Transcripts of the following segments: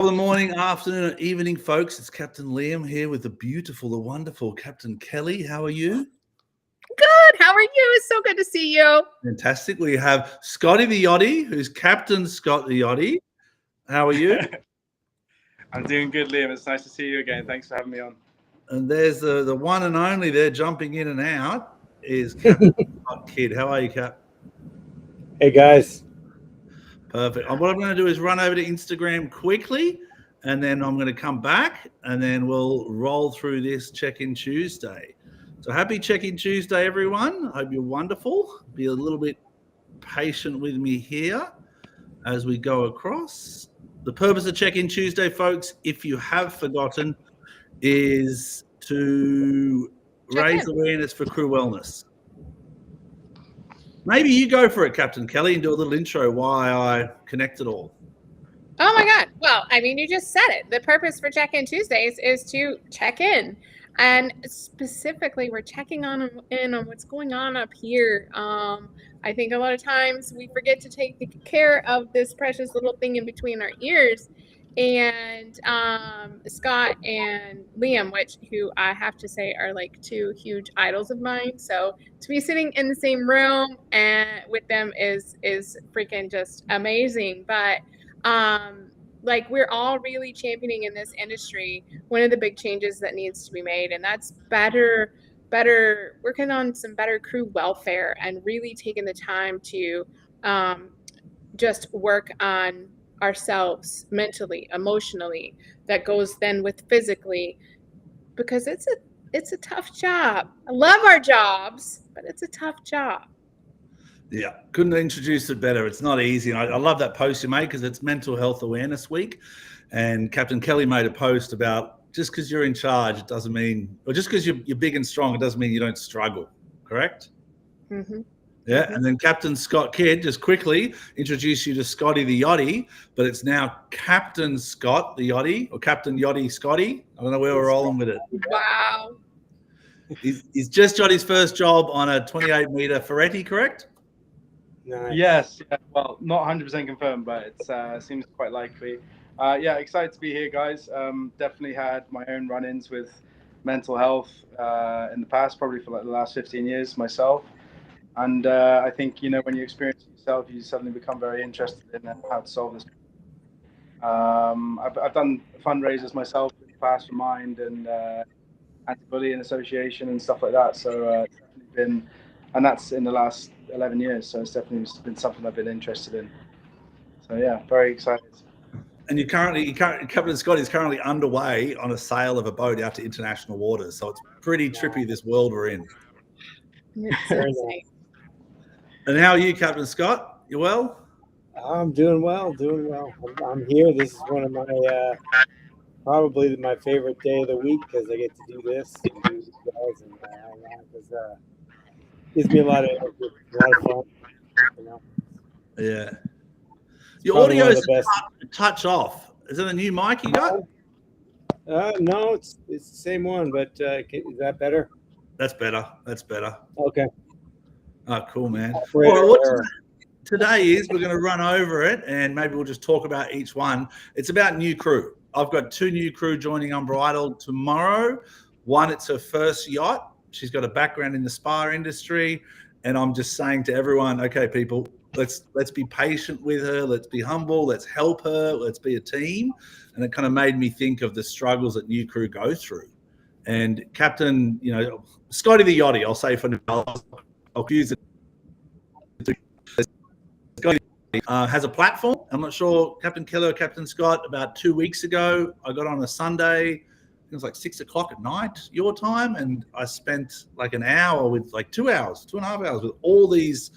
Good morning, afternoon, and evening, folks. It's Captain Liam here with the beautiful, the wonderful Captain Kelly. How are you? Good. How are you? It's so good to see you. Fantastic. We have Scotty the Yachty, who's Captain Scott the Yachty. How are you? I'm doing good, Liam. It's nice to see you again. Thanks for having me on. And there's the one and only there jumping in and out is Captain Scott Kidd. How are you, Cap? Hey, guys. Perfect. What I'm going to do is run over to Instagram quickly, and then I'm going to come back, and then we'll roll through this Check-In Tuesday. So happy Check-In Tuesday, everyone. I hope you're wonderful. Be a little bit patient with me here as we go across. The purpose of Check-In Tuesday, folks, if you have forgotten, is to raise awareness for crew wellness. Maybe you go for it, Captain Kelly, and do a little intro why I connect it all. Oh my God. Well, I mean, you just said it. The purpose for Check-In Tuesdays is to check in. And specifically, we're checking in on what's going on up here. I think a lot of times we forget to take care of this precious little thing in between our ears. And Scott and Liam, who I have to say are like two huge idols of mine. So to be sitting in the same room and with them is freaking just amazing. But like we're all really championing in this industry one of the big changes that needs to be made, and that's better working on some better crew welfare and really taking the time to just work on ourselves mentally, emotionally. That goes then with physically, because it's a tough job. I love our jobs, but it's a tough job. Yeah, couldn't introduce it better. It's not easy. And I love that post you made because it's Mental Health Awareness Week. And Captain Kelly made a post about just because you're in charge, it doesn't mean, or just because you're big and strong, it doesn't mean you don't struggle. Correct? Mm-hmm. Yeah, Mm-hmm. and then Captain Scott Kidd just quickly introduced you to Scotty the Yachty, but it's now Captain Scott the Yachty, or Captain Yachty Scotty. I don't know where we're rolling with it. Wow. He's just got his first job on a 28-meter Ferretti, correct? Nice. Yes. Yeah, well, not 100% confirmed, but it seems quite likely. Yeah, excited to be here, guys. Definitely had my own run-ins with mental health in the past, probably for like the last 15 years myself. And I think, when you experience it yourself, you suddenly become very interested in how to solve this. I've done fundraisers myself in the past for Mind and Anti-Bullying Association and stuff like that. So it's definitely been, and that's in the last 11 years. So it's definitely been something I've been interested in. So yeah, very excited. And Captain Scott is currently underway on a sail of a boat out to international waters. So it's pretty trippy, this world we're in. It's insane. And how are you, Captain Scott? You well? I'm doing well. I'm here. This is one of my probably my favorite day of the week because I get to do this and do these guys, and gives me a lot of energy, a lot of fun. Yeah. Your Probably audio one of is the best. a touch off. Is it a new mic you got? No, it's the same one, but is that better? That's better. Okay. Oh, cool, man. Operator Well, error. today is we're going to run over it and maybe we'll just talk about each one. It's about new crew. I've got 2 new crew joining Unbridled tomorrow. One, it's her first yacht. She's got a background in the spa industry. And I'm just saying to everyone, okay, people, let's be patient with her. Let's be humble. Let's help her. Let's be a team. And it kind of made me think of the struggles that new crew go through. And Captain, Scotty the Yachty, I'll say for now, I'll use it. Has a platform. I'm not sure, Captain Keller or Captain Scott, about 2 weeks ago, I got on a Sunday. It was like 6 o'clock at night, your time. And I spent like an hour with like 2 hours, 2.5 hours with all these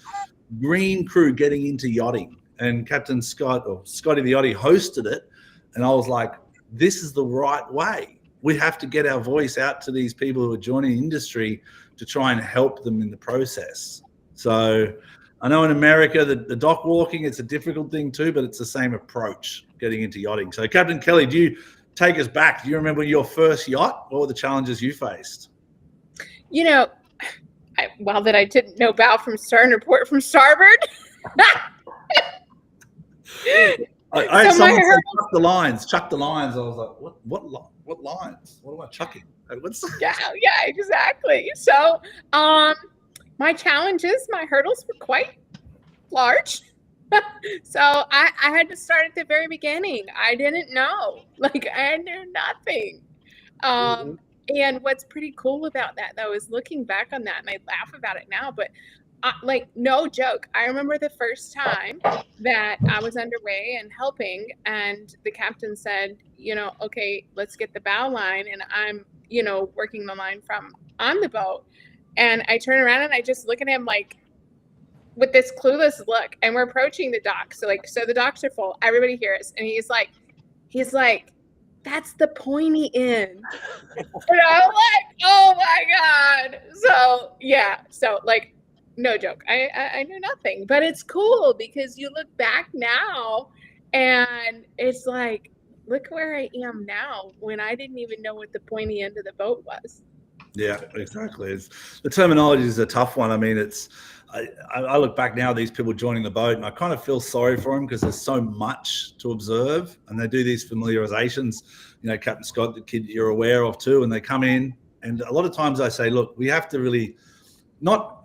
green crew getting into yachting. And Captain Scott or Scotty the Yachty hosted it. And I was like, this is the right way. We have to get our voice out to these people who are joining the industry to try and help them in the process. So I know in America, the dock walking, it's a difficult thing too, but it's the same approach getting into yachting. So Captain Kelly, do you take us back? Do you remember your first yacht? What were the challenges you faced? That I didn't know bow from stern or port from starboard. I had So my someone say, hurdle- chuck the lines. I was like, what lines? What am I chucking? Like, what's yeah, exactly. So, my challenges, my hurdles were quite large. So I had to start at the very beginning. I didn't know. Like, I knew nothing. And what's pretty cool about that, though, is looking back on that, and I laugh about it now, but like, no joke, I remember the first time that I was underway and helping, and the captain said, okay, let's get the bow line, and I'm, working the line from on the boat, and I turn around and I just look at him like with this clueless look, and we're approaching the dock. So the docks are full, everybody hears, and he's like, that's the pointy end. And I'm like, oh my God. So yeah, so like, no joke, I knew nothing, but it's cool because you look back now and it's like, look where I am now when I didn't even know what the pointy end of the boat was. Yeah, exactly. The terminology is a tough one. I mean, I look back now, these people joining the boat, and I kind of feel sorry for them because there's so much to observe, and they do these familiarizations. Captain Scott, the kid you're aware of too, and they come in, and a lot of times I say, look, we have to really not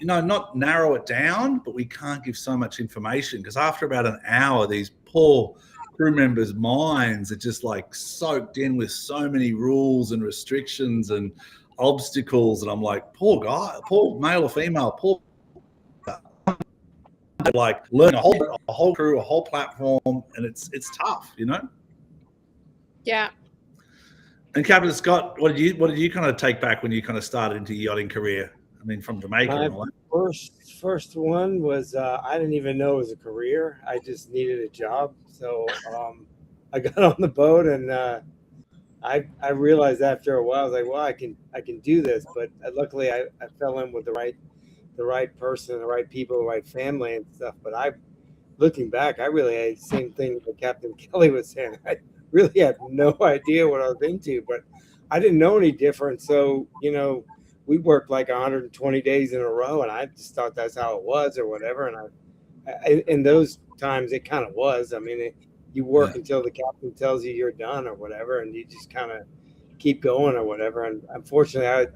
narrow it down, but we can't give so much information because after about an hour, these poor crew members' minds are just like soaked in with so many rules and restrictions and obstacles, and I'm like, poor guy, poor male or female, poor, like learn a whole crew, a whole platform, and it's tough, Yeah. And Captain Scott, what did you kind of take back when you kind of started into your yachting career? I mean, from Jamaica and all that. First one was I didn't even know it was a career. I just needed a job, so I got on the boat, and I realized after a while, I was like, well, I can do this. But luckily, I fell in with the right person, the right people, the right family and stuff. But looking back, I really had the same thing that Captain Kelly was saying. I really had no idea what I was into, but I didn't know any different. So, we worked like 120 days in a row, and I just thought that's how it was or whatever. And I in those times, it kind of was. I mean, you work until the captain tells you you're done or whatever, and you just kind of keep going or whatever. And unfortunately,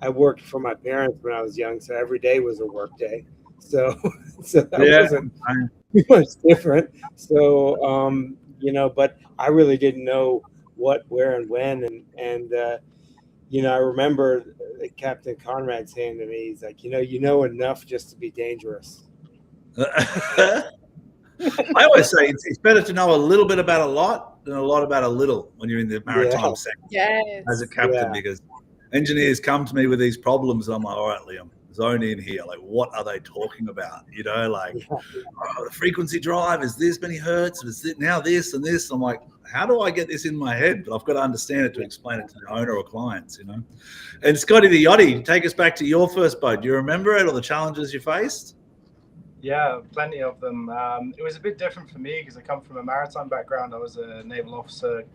I worked for my parents when I was young, so every day was a work day. So that wasn't too much different. So, but I really didn't know what, where, and when. And I remember Captain Conrad saying to me, he's like, you know enough just to be dangerous. I always say it's better to know a little bit about a lot than a lot about a little when you're in the maritime sector as a captain, because engineers come to me with these problems, and I'm like, all right, Liam, zone in here. Like, what are they talking about? The frequency drive is this many hertz, is it now this and this? I'm like, how do I get this in my head? But I've got to understand it to explain it to the owner or clients, And Scotty the Yachty, take us back to your first boat. Do you remember it or the challenges you faced? Yeah, plenty of them. It was a bit different for me because I come from a maritime background. I was a naval officer,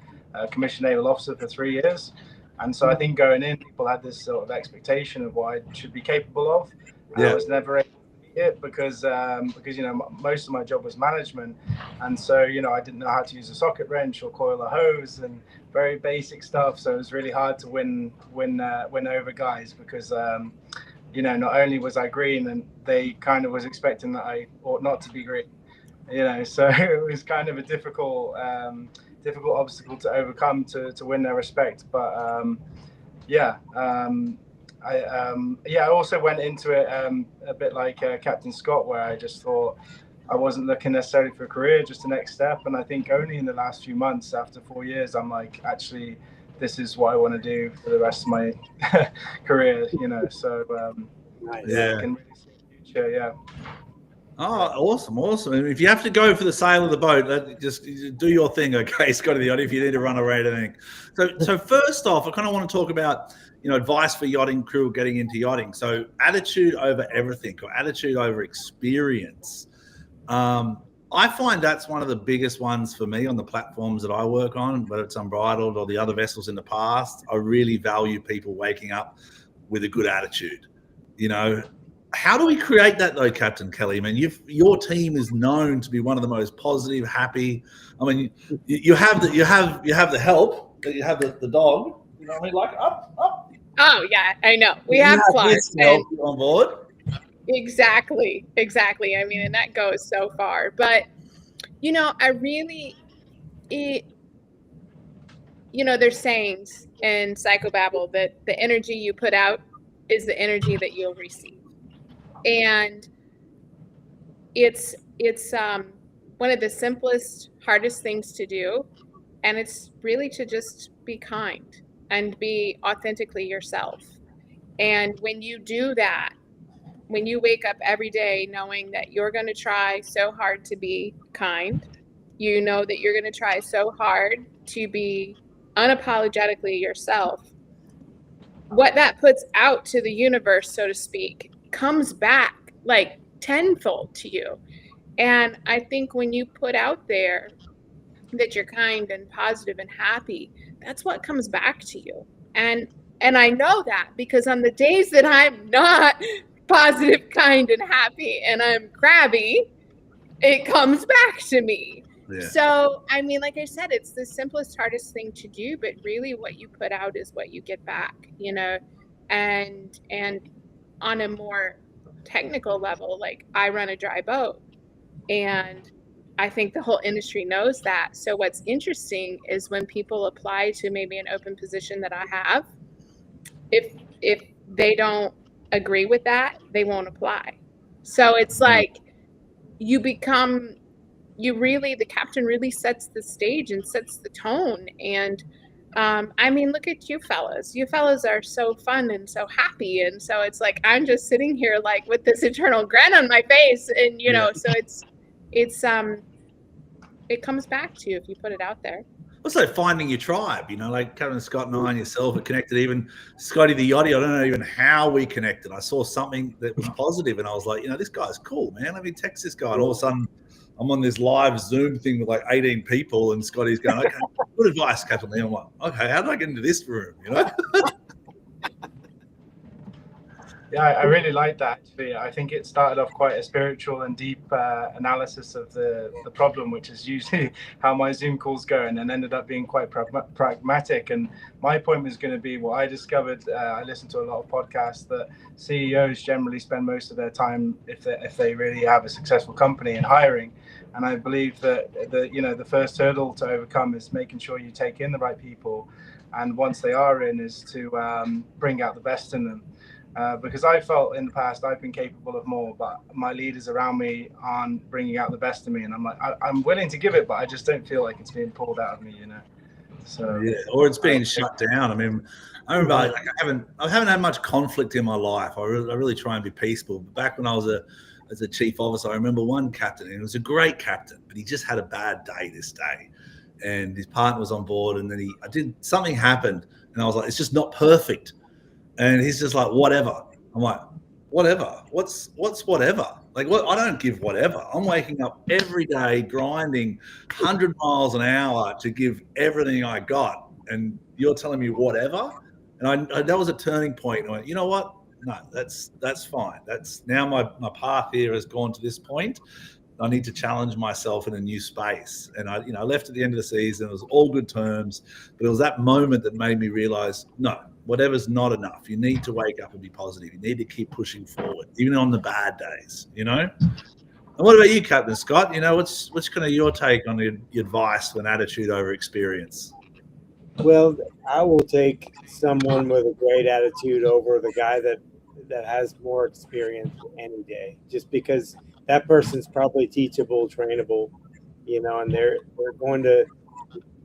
commissioned naval officer for 3 years. And so I think going in, people had this sort of expectation of what I should be capable of. And I was never able to meet it because most of my job was management. And so, I didn't know how to use a socket wrench or coil a hose and very basic stuff. So it was really hard to win over guys because, not only was I green, and they kind of was expecting that I ought not to be green, so it was kind of a difficult obstacle to overcome to win their respect. But I also went into it a bit like Captain Scott, where I just thought I wasn't looking necessarily for a career, just the next step. And I think only in the last few months, after 4 years, I'm like, actually, this is what I want to do for the rest of my career, so I can really see the future, Oh, awesome. And if you have to go for the sail of the boat, just do your thing, okay, Scotty the Yachty, if you need to run away or anything. So first off, I kind of want to talk about, advice for yachting crew getting into yachting. So attitude over everything, or attitude over experience. I find that's one of the biggest ones for me on the platforms that I work on, whether it's Unbridled or the other vessels in the past. I really value people waking up with a good attitude, How do we create that though, Captain Kelly? I mean, your team is known to be one of the most positive, happy. I mean, you have the help, you have the dog. You know what I mean? Like up. Oh yeah, I know. We You have Clark. this to help you on board. Exactly. I mean, and that goes so far. But I really, there's sayings in psychobabble that the energy you put out is the energy that you'll receive. And it's one of the simplest, hardest things to do. And it's really to just be kind and be authentically yourself. And when you do that, when you wake up every day knowing that you're going to try so hard to be kind, you know that you're going to try so hard to be unapologetically yourself, what that puts out to the universe, so to speak, comes back like tenfold to you. And I think when you put out there that you're kind and positive and happy, that's what comes back to you. And I know that because on the days that I'm not positive, kind, and happy, and I'm crabby, it comes back to me. Yeah. So, I mean, like I said, it's the simplest, hardest thing to do, but really what you put out is what you get back, and on a more technical level, like I run a dry boat, and I think the whole industry knows that. So what's interesting is when people apply to maybe an open position that I have, if they don't agree with that, they won't apply. So it's like the captain really sets the stage and sets the tone. And I mean, look at you fellas. You fellas are so fun and so happy. And so it's like, I'm just sitting here like with this eternal grin on my face. And, so it comes back to you if you put it out there. Also finding your tribe, like Captain Scott and I and yourself are connected. Even Scotty the Yachty, I don't know even how we connected. I saw something that was positive and I was like, this guy's cool, man. Let me text this guy. And all of a sudden I'm on this live Zoom thing with like 18 people and Scotty's going, okay, good advice, Captain Lee. I'm like, okay, how did I get into this room, Yeah, I really like that. Actually, I think it started off quite a spiritual and deep analysis of the problem, which is usually how my Zoom calls go, and then ended up being quite pragmatic. And my point was going to be what I discovered. I listened to a lot of podcasts that CEOs generally spend most of their time, if they really have a successful company, in hiring. And I believe that the first hurdle to overcome is making sure you take in the right people, and once they are in, is to bring out the best in them. Because I felt in the past I've been capable of more, but my leaders around me aren't bringing out the best of me, and I'm like, I'm willing to give it, but I just don't feel like it's being pulled out of me, So yeah, or it's being shut down. I mean, I remember I haven't had much conflict in my life. I really try and be peaceful. But back when I was as a chief officer, I remember one captain, and he was a great captain, but he just had a bad day this day, and his partner was on board, and then something happened, and I was like, it's just not perfect. And he's just like, whatever. I'm like, whatever? What's whatever? Like, what? I don't give whatever. I'm waking up every day grinding 100 miles an hour to give everything I got. And you're telling me whatever? And that was a turning point. I went, you know what? No, that's fine. That's now my path here has gone to this point. I need to challenge myself in a new space. And I left at the end of the season. It was all good terms, but it was that moment that made me realize, no, whatever's not enough. You need to wake up and be positive. You need to keep pushing forward, even on the bad days, And what about you, Captain Scott? What's kind of your take on the advice when attitude over experience? Well, I will take someone with a great attitude over the guy that has more experience any day, just because that person's probably teachable, trainable, and they're going to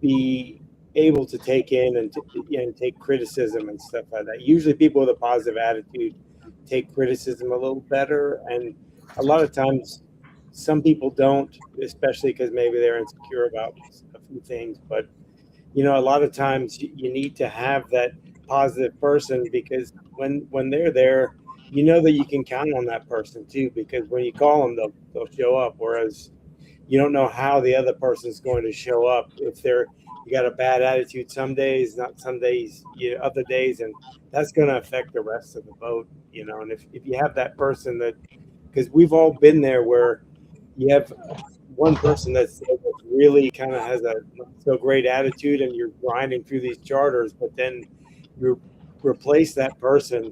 be able to take in and take criticism and stuff like that. Usually people with a positive attitude take criticism a little better, and a lot of times some people don't, especially because maybe they're insecure about a few things. But a lot of times you need to have that positive person, because when they're there, that you can count on that person too, because when you call them, they'll show up. Whereas you don't know how the other person's going to show up, if they're you got a bad attitude some days, not some days, other days, and that's going to affect the rest of the boat, And if you have that person that, because we've all been there where you have one person that's really kind of has a not so great attitude, and you're grinding through these charters, but then you replace that person,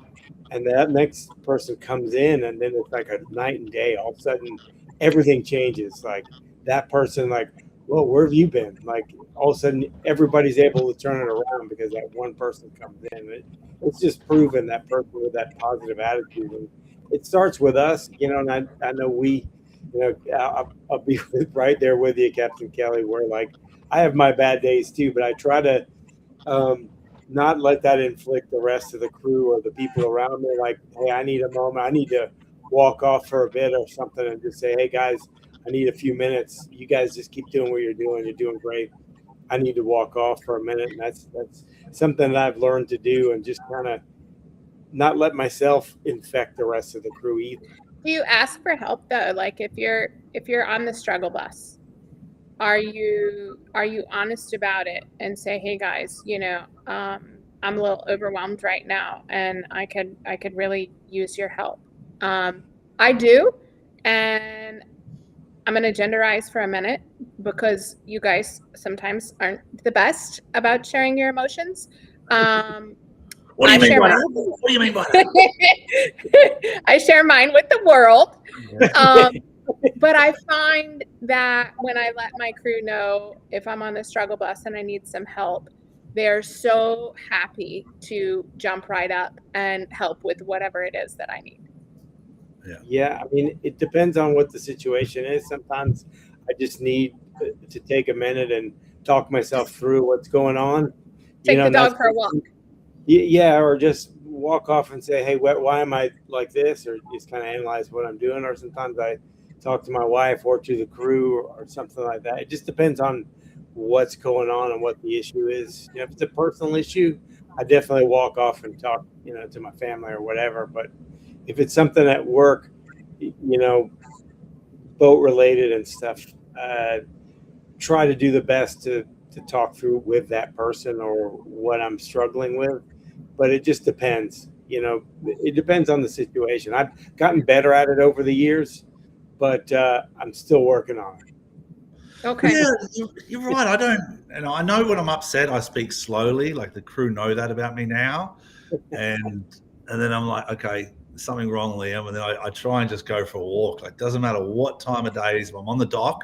and that next person comes in, and then it's like a night and day. All of a sudden, everything changes. Like that person, like, well, where have you been? Like all of a sudden, everybody's able to turn it around because that one person comes in. It's just proven that person with that positive attitude, and it starts with us, And I know we, I'll be right there with you, Captain Kelly. Where like I have my bad days too, but I try to not let that inflict the rest of the crew or the people around me. Like, hey, I need a moment. I need to walk off for a bit or something, and just say, hey guys, I need a few minutes. You guys just keep doing what you're doing. You're doing great. I need to walk off for a minute, and that's something that I've learned to do, and just kind of not let myself infect the rest of the crew either. Do you ask for help though? Like if you're on the struggle bus, are you honest about it and say, hey guys, I'm a little overwhelmed right now, and I could really use your help. I do, and I'm going to genderize for a minute because you guys sometimes aren't the best about sharing your emotions. What do you mean by that? What do you mean by that? I share mine with the world. But I find that when I let my crew know if I'm on the struggle bus and I need some help, they're so happy to jump right up and help with whatever it is that I need. Yeah, I mean, it depends on what the situation is. Sometimes I just need to take a minute and talk myself through what's going on. Take the dog for a walk. Yeah, or just walk off and say, hey, why am I like this? Or just kind of analyze what I'm doing. Or sometimes I talk to my wife or to the crew or something like that. It just depends on what's going on and what the issue is. If it's a personal issue, I definitely walk off and talk, to my family or whatever. But if it's something at work, boat related and stuff, try to do the best to talk through with that person or what I'm struggling with. But it just depends. It depends on the situation. I've gotten better at it over the years, but I'm still working on it. Okay. Yeah, you're right. I know when I'm upset, I speak slowly. Like the crew know that about me now, and then I'm like, okay, there's something wrong, Liam, and then I try and just go for a walk. Like doesn't matter what time of day it is. If I'm on the dock,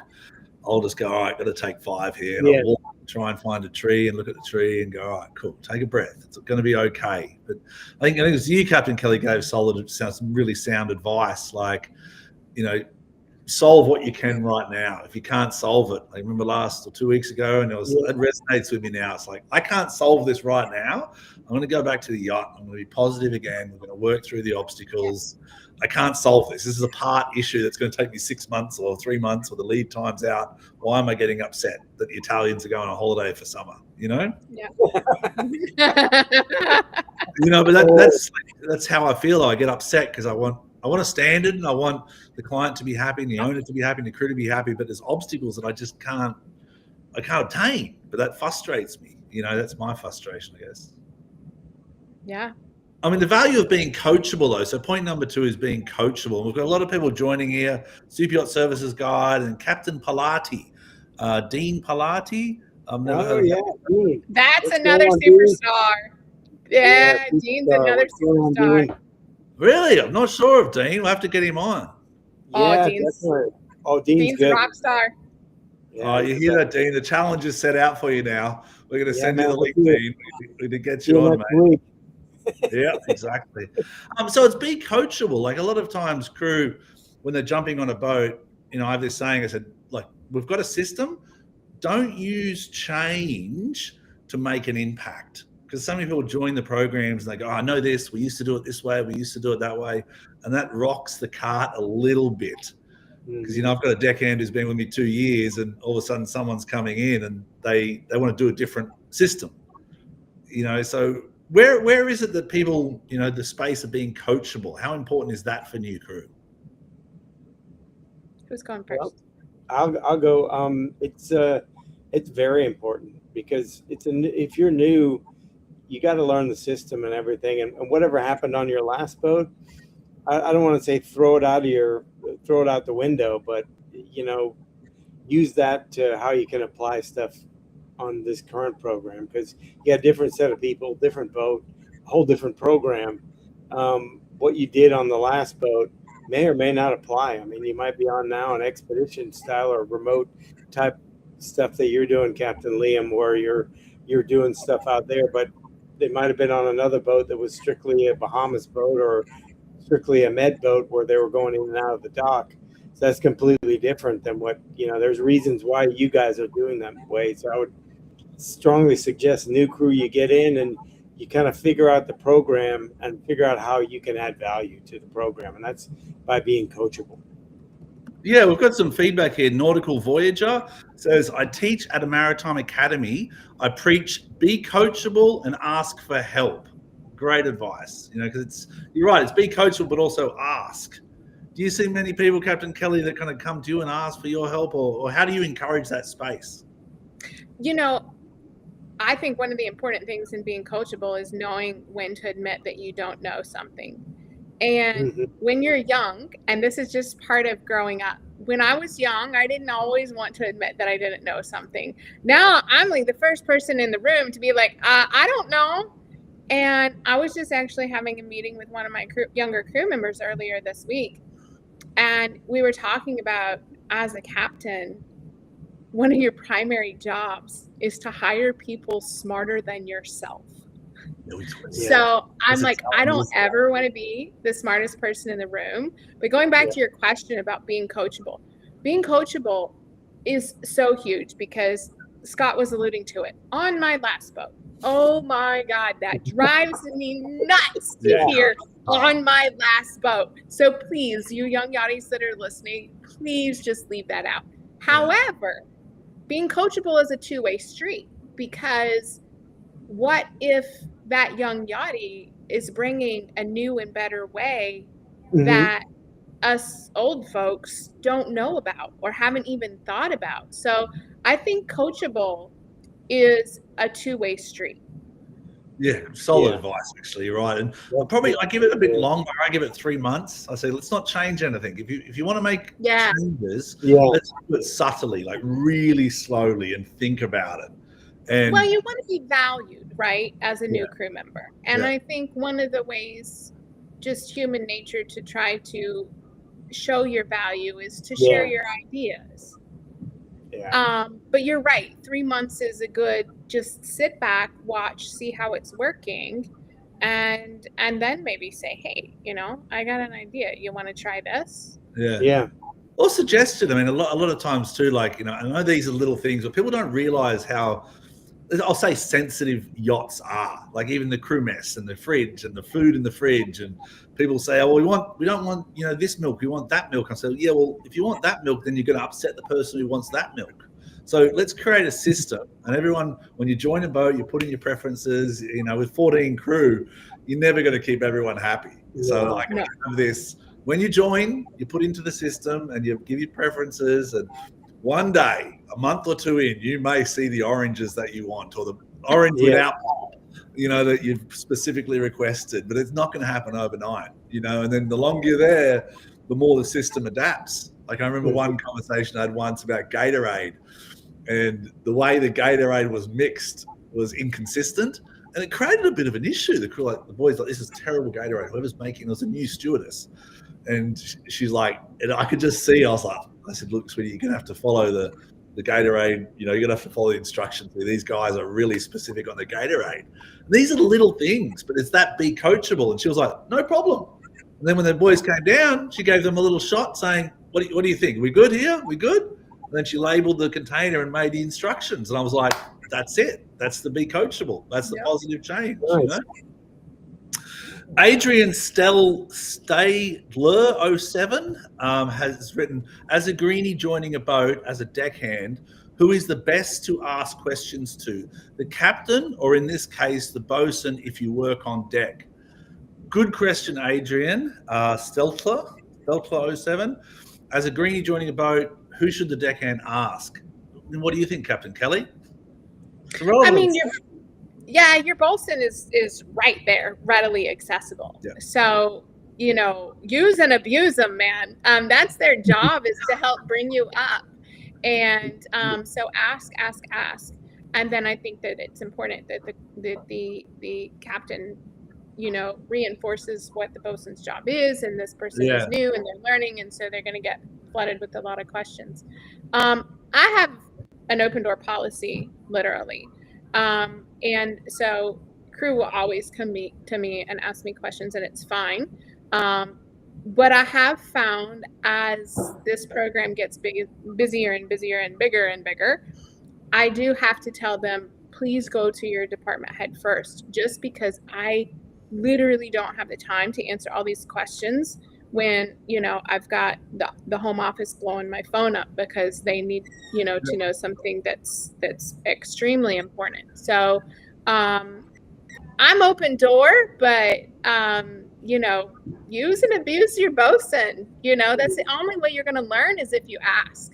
I'll just go, all right, got to take 5 here, and I'll walk, try and find a tree and look at the tree and go, all right, cool, take a breath. It's going to be okay. But I think it was you, Captain Kelly, gave really sound advice. Like, solve what you can right now. If you can't solve it, I remember last or 2 weeks ago, and it resonates with me now. It's like, I can't solve this right now. I'm going to go back to the yacht. I'm going to be positive again. We're going to work through the obstacles. I can't solve this. This is a part issue that's going to take me 6 months or 3 months, or the lead time's out. Why am I getting upset that the Italians are going on a holiday for summer? Yeah. But that's how I feel. I get upset because I want a standard, and I want the client to be happy, and the owner to be happy, and the crew to be happy. But there's obstacles that I just can't attain. But that frustrates me. That's my frustration, I guess. Yeah. I mean, the value of being coachable, though. So point number 2 is being coachable. We've got a lot of people joining here. Super Yacht Services Guide and Captain Pilati, Dean Pilati. I've never heard of Dean. That's another superstar. Yeah, Dean's another superstar. Really? I'm not sure of Dean. We'll have to get him on. Yeah, definitely. Dean's good. A rock star. Yeah, you hear that, Dean? The challenge is set out for you now. We're going to send you the link, Dean. We need to get you on, mate. Yeah, exactly. So it's be coachable. Like a lot of times crew, when they're jumping on a boat, I have this saying, I said, like, we've got a system. Don't use change to make an impact. Because so many people join the programs and they go, I know this. We used to do it this way. We used to do it that way. And that rocks the cart a little bit. Because, I've got a deckhand who's been with me 2 years, and all of a sudden someone's coming in and they want to do a different system. So where is it that people, the space of being coachable, how important is that for new crew? Who's going first? Well, I'll go. It's very important. because if you're new, you got to learn the system and everything. And whatever happened on your last boat, I don't want to say throw it out the window, but use that to how you can apply stuff on this current program, because you got a different set of people, different boat, whole different program. What you did on the last boat may or may not apply. I mean, you might be on now an expedition style or remote type stuff that you're doing, Captain Liam, where you're doing stuff out there, but they might have been on another boat that was strictly a Bahamas boat or strictly a med boat where they were going in and out of the dock. So that's completely different than what, there's reasons why you guys are doing that way. So I would strongly suggest new crew, you get in and you kind of figure out the program and figure out how you can add value to the program. And that's by being coachable. Yeah, we've got some feedback here. Nautical Voyager says, I teach at a maritime academy. I preach, be coachable and ask for help. Great advice, because you're right, it's be coachable, but also ask. Do you see many people, Captain Kelly, that kind of come to you and ask for your help, or how do you encourage that space? I think one of the important things in being coachable is knowing when to admit that you don't know something. And when you're young, and this is just part of growing up, when I was young, I didn't always want to admit that I didn't know something. Now I'm like the first person in the room to be like, I don't know. And I was just actually having a meeting with one of my younger crew members earlier this week. And we were talking about, as a captain, one of your primary jobs is to hire people smarter than yourself. Yeah. So I'm like, I don't ever want to be the smartest person in the room. But going back to your question about being coachable is so huge, because Scott was alluding to it. On my last boat, oh my God, that drives me nuts to hear on my last boat. So please, you young yachties that are listening, please just leave that out. However, being coachable is a two-way street, because what if that young yachty is bringing a new and better way that us old folks don't know about or haven't even thought about? So I think coachable is a two-way street. Yeah, solid advice, actually. You're right. And I give it a bit longer. I give it 3 months. I say, let's not change anything. If you want to make changes, let's do it subtly, like really slowly, and think about it. And you want to be valued, right, as a new crew member. And I think one of the ways, just human nature, to try to show your value is to share your ideas. But you're right. 3 months is a good, just sit back, watch, see how it's working, and then maybe say, hey, I got an idea. You want to try this? Yeah. Or suggested. I mean, a lot of times too, like, I know these are little things, but people don't realize how, I'll say, sensitive yachts are. Like even the crew mess and the fridge and the food in the fridge, and people say, oh, we don't want this milk, we want that milk. I say, yeah, well, if you want that milk, then you're going to upset the person who wants that milk. So let's create a system, and everyone, when you join a boat, you put in your preferences. With 14 crew, you're never going to keep everyone happy. So I have this. When you join, you put into the system and you give your preferences, and one day, a month or two in, you may see the oranges that you want, or the orange without pop, that you've specifically requested, but it's not going to happen overnight, and then the longer you're there, the more the system adapts. Like I remember one conversation I had once about Gatorade, and the way the Gatorade was mixed was inconsistent, and it created a bit of an issue. The crew, the boys, this is terrible Gatorade. Whoever's making it was a new stewardess, and she's like, and I could just see, I said, look, sweetie, you're gonna have to follow the Gatorade. You're gonna have to follow the instructions. These guys are really specific on the Gatorade. These are the little things, but it's that be coachable. And she was like, no problem. And then when the boys came down, she gave them a little shot saying, what do you think? We good here? We good? And then she labeled the container and made the instructions. And I was like, that's it. That's the be coachable. That's the positive change. Nice. Adrian Stay-Blur 07 has written, as a greenie joining a boat as a deckhand, who is the best to ask questions to? The captain, or in this case, the bosun if you work on deck? Good question, Adrian. Steltler 07. As a greenie joining a boat, who should the deckhand ask? And what do you think, Captain Kelly? I mean, your bosun is right there, readily accessible. Yeah. So, use and abuse them, man. That's their job, is to help bring you up. And so ask. And then I think that it's important that the captain, reinforces what the bosun's job is, and this person is new and they're learning, and so they're going to get flooded with a lot of questions. I have an open door policy, literally. And so crew will always come to me and ask me questions, and it's fine. But I have found, as this program gets busier and busier and bigger, I do have to tell them, please go to your department head first, just because I literally don't have the time to answer all these questions when, I've got the home office blowing my phone up because they need, to know something that's extremely important. So I'm open door, but, use and abuse your bosun. That's the only way you're going to learn, is if you ask.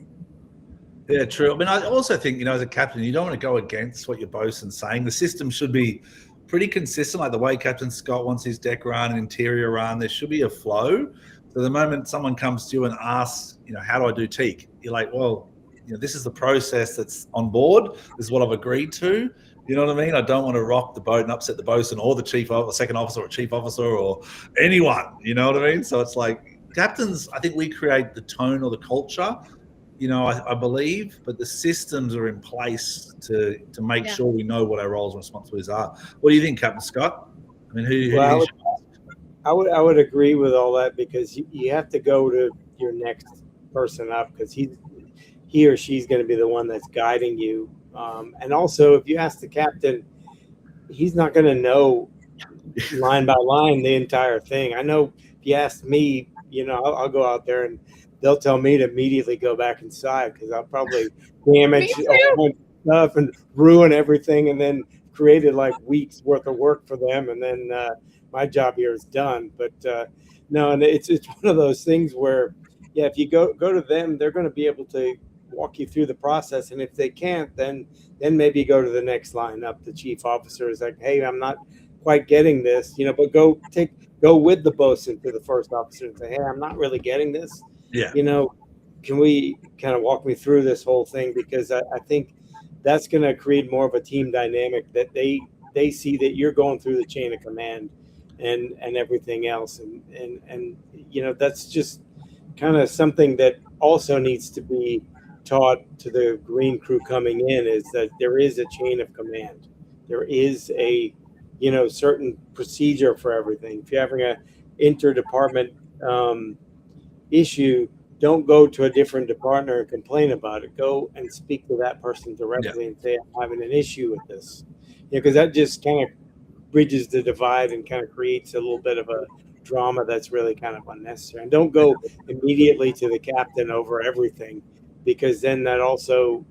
Yeah, true. I mean, I also think, as a captain, you don't want to go against what your bosun's saying. The system should be pretty consistent, like the way Captain Scott wants his deck run and interior run. There should be a flow. So the moment someone comes to you and asks, how do I do teak? You're like, well, this is the process that's on board. This is what I've agreed to. You know what I mean? I don't want to rock the boat and upset the bosun or the second officer or chief officer or anyone. You know what I mean? So it's like, captains, I think we create the tone or the culture, I believe, but the systems are in place to make sure we know what our roles and responsibilities are. What do you think, Captain Scott? I mean, who I would agree with all that, because you have to go to your next person up, because he or she's going to be the one that's guiding you. And also, if you ask the captain, he's not going to know line by line the entire thing. I know if you ask me, I'll go out there and they'll tell me to immediately go back inside, because I'll probably damage a whole bunch of stuff and ruin everything, and then created like weeks worth of work for them, and then my job here is done. But no, and it's one of those things where, if you go to them, they're going to be able to walk you through the process, and if they can't, then maybe go to the next line up. The chief officer is like, hey, I'm not quite getting this, but go with the bosun to the first officer and say, hey, I'm not really getting this. Yeah. Can we kind of walk me through this whole thing? Because I think that's going to create more of a team dynamic, that they see that you're going through the chain of command and everything else. And that's just kind of something that also needs to be taught to the green crew coming in, is that there is a chain of command. There is a, certain procedure for everything. If you're having a interdepartment issue, don't go to a different department and complain about it. Go and speak to that person directly and say, I'm having an issue with this. Because that just kind of bridges the divide and kind of creates a little bit of a drama that's really kind of unnecessary. And don't go immediately to the captain over everything, because then that also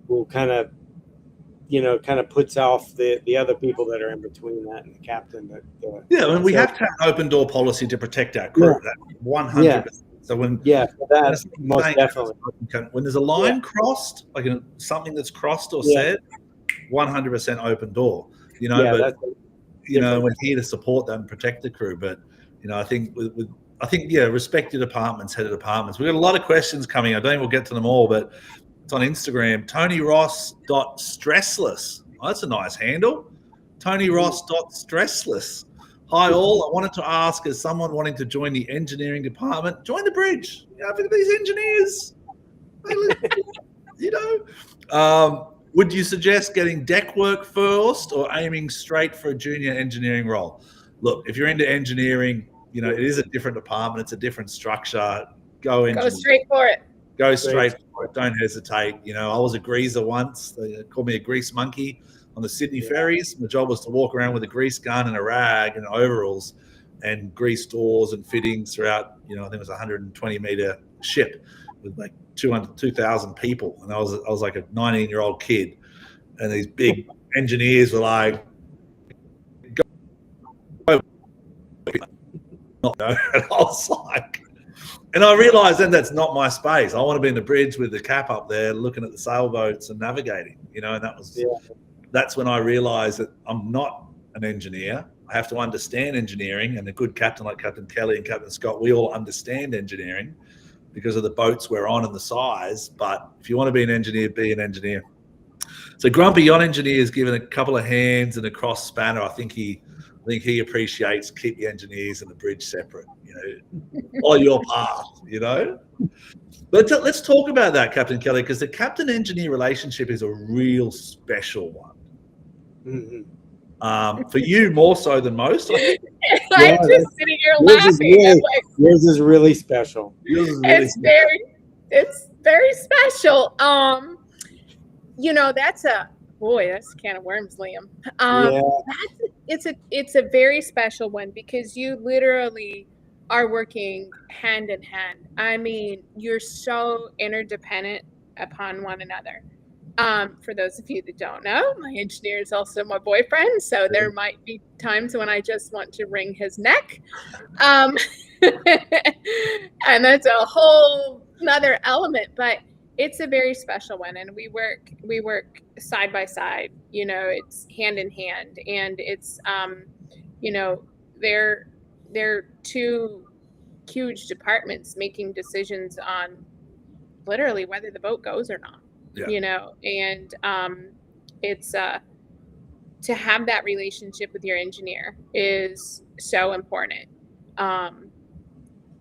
will kind of puts off the other people that are in between that and the captain. We have to have an open door policy to protect our crew. That 100%. Yeah. So when most definitely, when there's a line crossed, like something that's crossed or said, 100% open door. But we're here to support that and protect the crew. But I think respect your departments, head of departments. We've got a lot of questions coming. I don't think we'll get to them all, but it's on Instagram. TonyRoss.stressless. Oh, that's a nice handle. TonyRoss.stressless. Hi all. I wanted to ask, as someone wanting to join the engineering department, join the bridge. For these engineers, would you suggest getting deck work first or aiming straight for a junior engineering role? Look, if you're into engineering, it is a different department. It's a different structure. Go straight for it. Go straight for it. Don't hesitate. I was a greaser once. They called me a grease monkey on the Sydney ferries. My job was to walk around with a grease gun and a rag and overalls and grease doors and fittings throughout, I think it was a 120-meter ship with like 2,000 people. And I was like a 19-year-old kid. And these big engineers were like, go. And I was like, and I realized then that's not my space. I want to be in the bridge with the cap up there looking at the sailboats and navigating, and that was that's when I realized that I'm not an engineer. I have to understand engineering, and a good captain like Captain Kelly and Captain Scott, we all understand engineering because of the boats we're on and the size. But if you want to be an engineer, be an engineer. So Grumpy Yacht Engineer is given a couple of hands and a cross spanner. I think he appreciates keep the engineers and the bridge separate. Follow your path. But let's talk about that, Captain Kelly, because the captain-engineer relationship is a real special one. Mm-hmm. For you, more so than most. I'm just sitting here laughing. Yours is really special. It's very special. That's a can of worms, Liam. It's a very special one because you literally are working hand in hand. I mean, you're so interdependent upon one another. For those of you that don't know, my engineer is also my boyfriend, so there might be times when I just want to wring his neck. And that's a whole another element, but it's a very special one, and we work side by side. It's hand in hand, and it's they're two huge departments making decisions on literally whether the boat goes or not. And it's to have that relationship with your engineer is so important.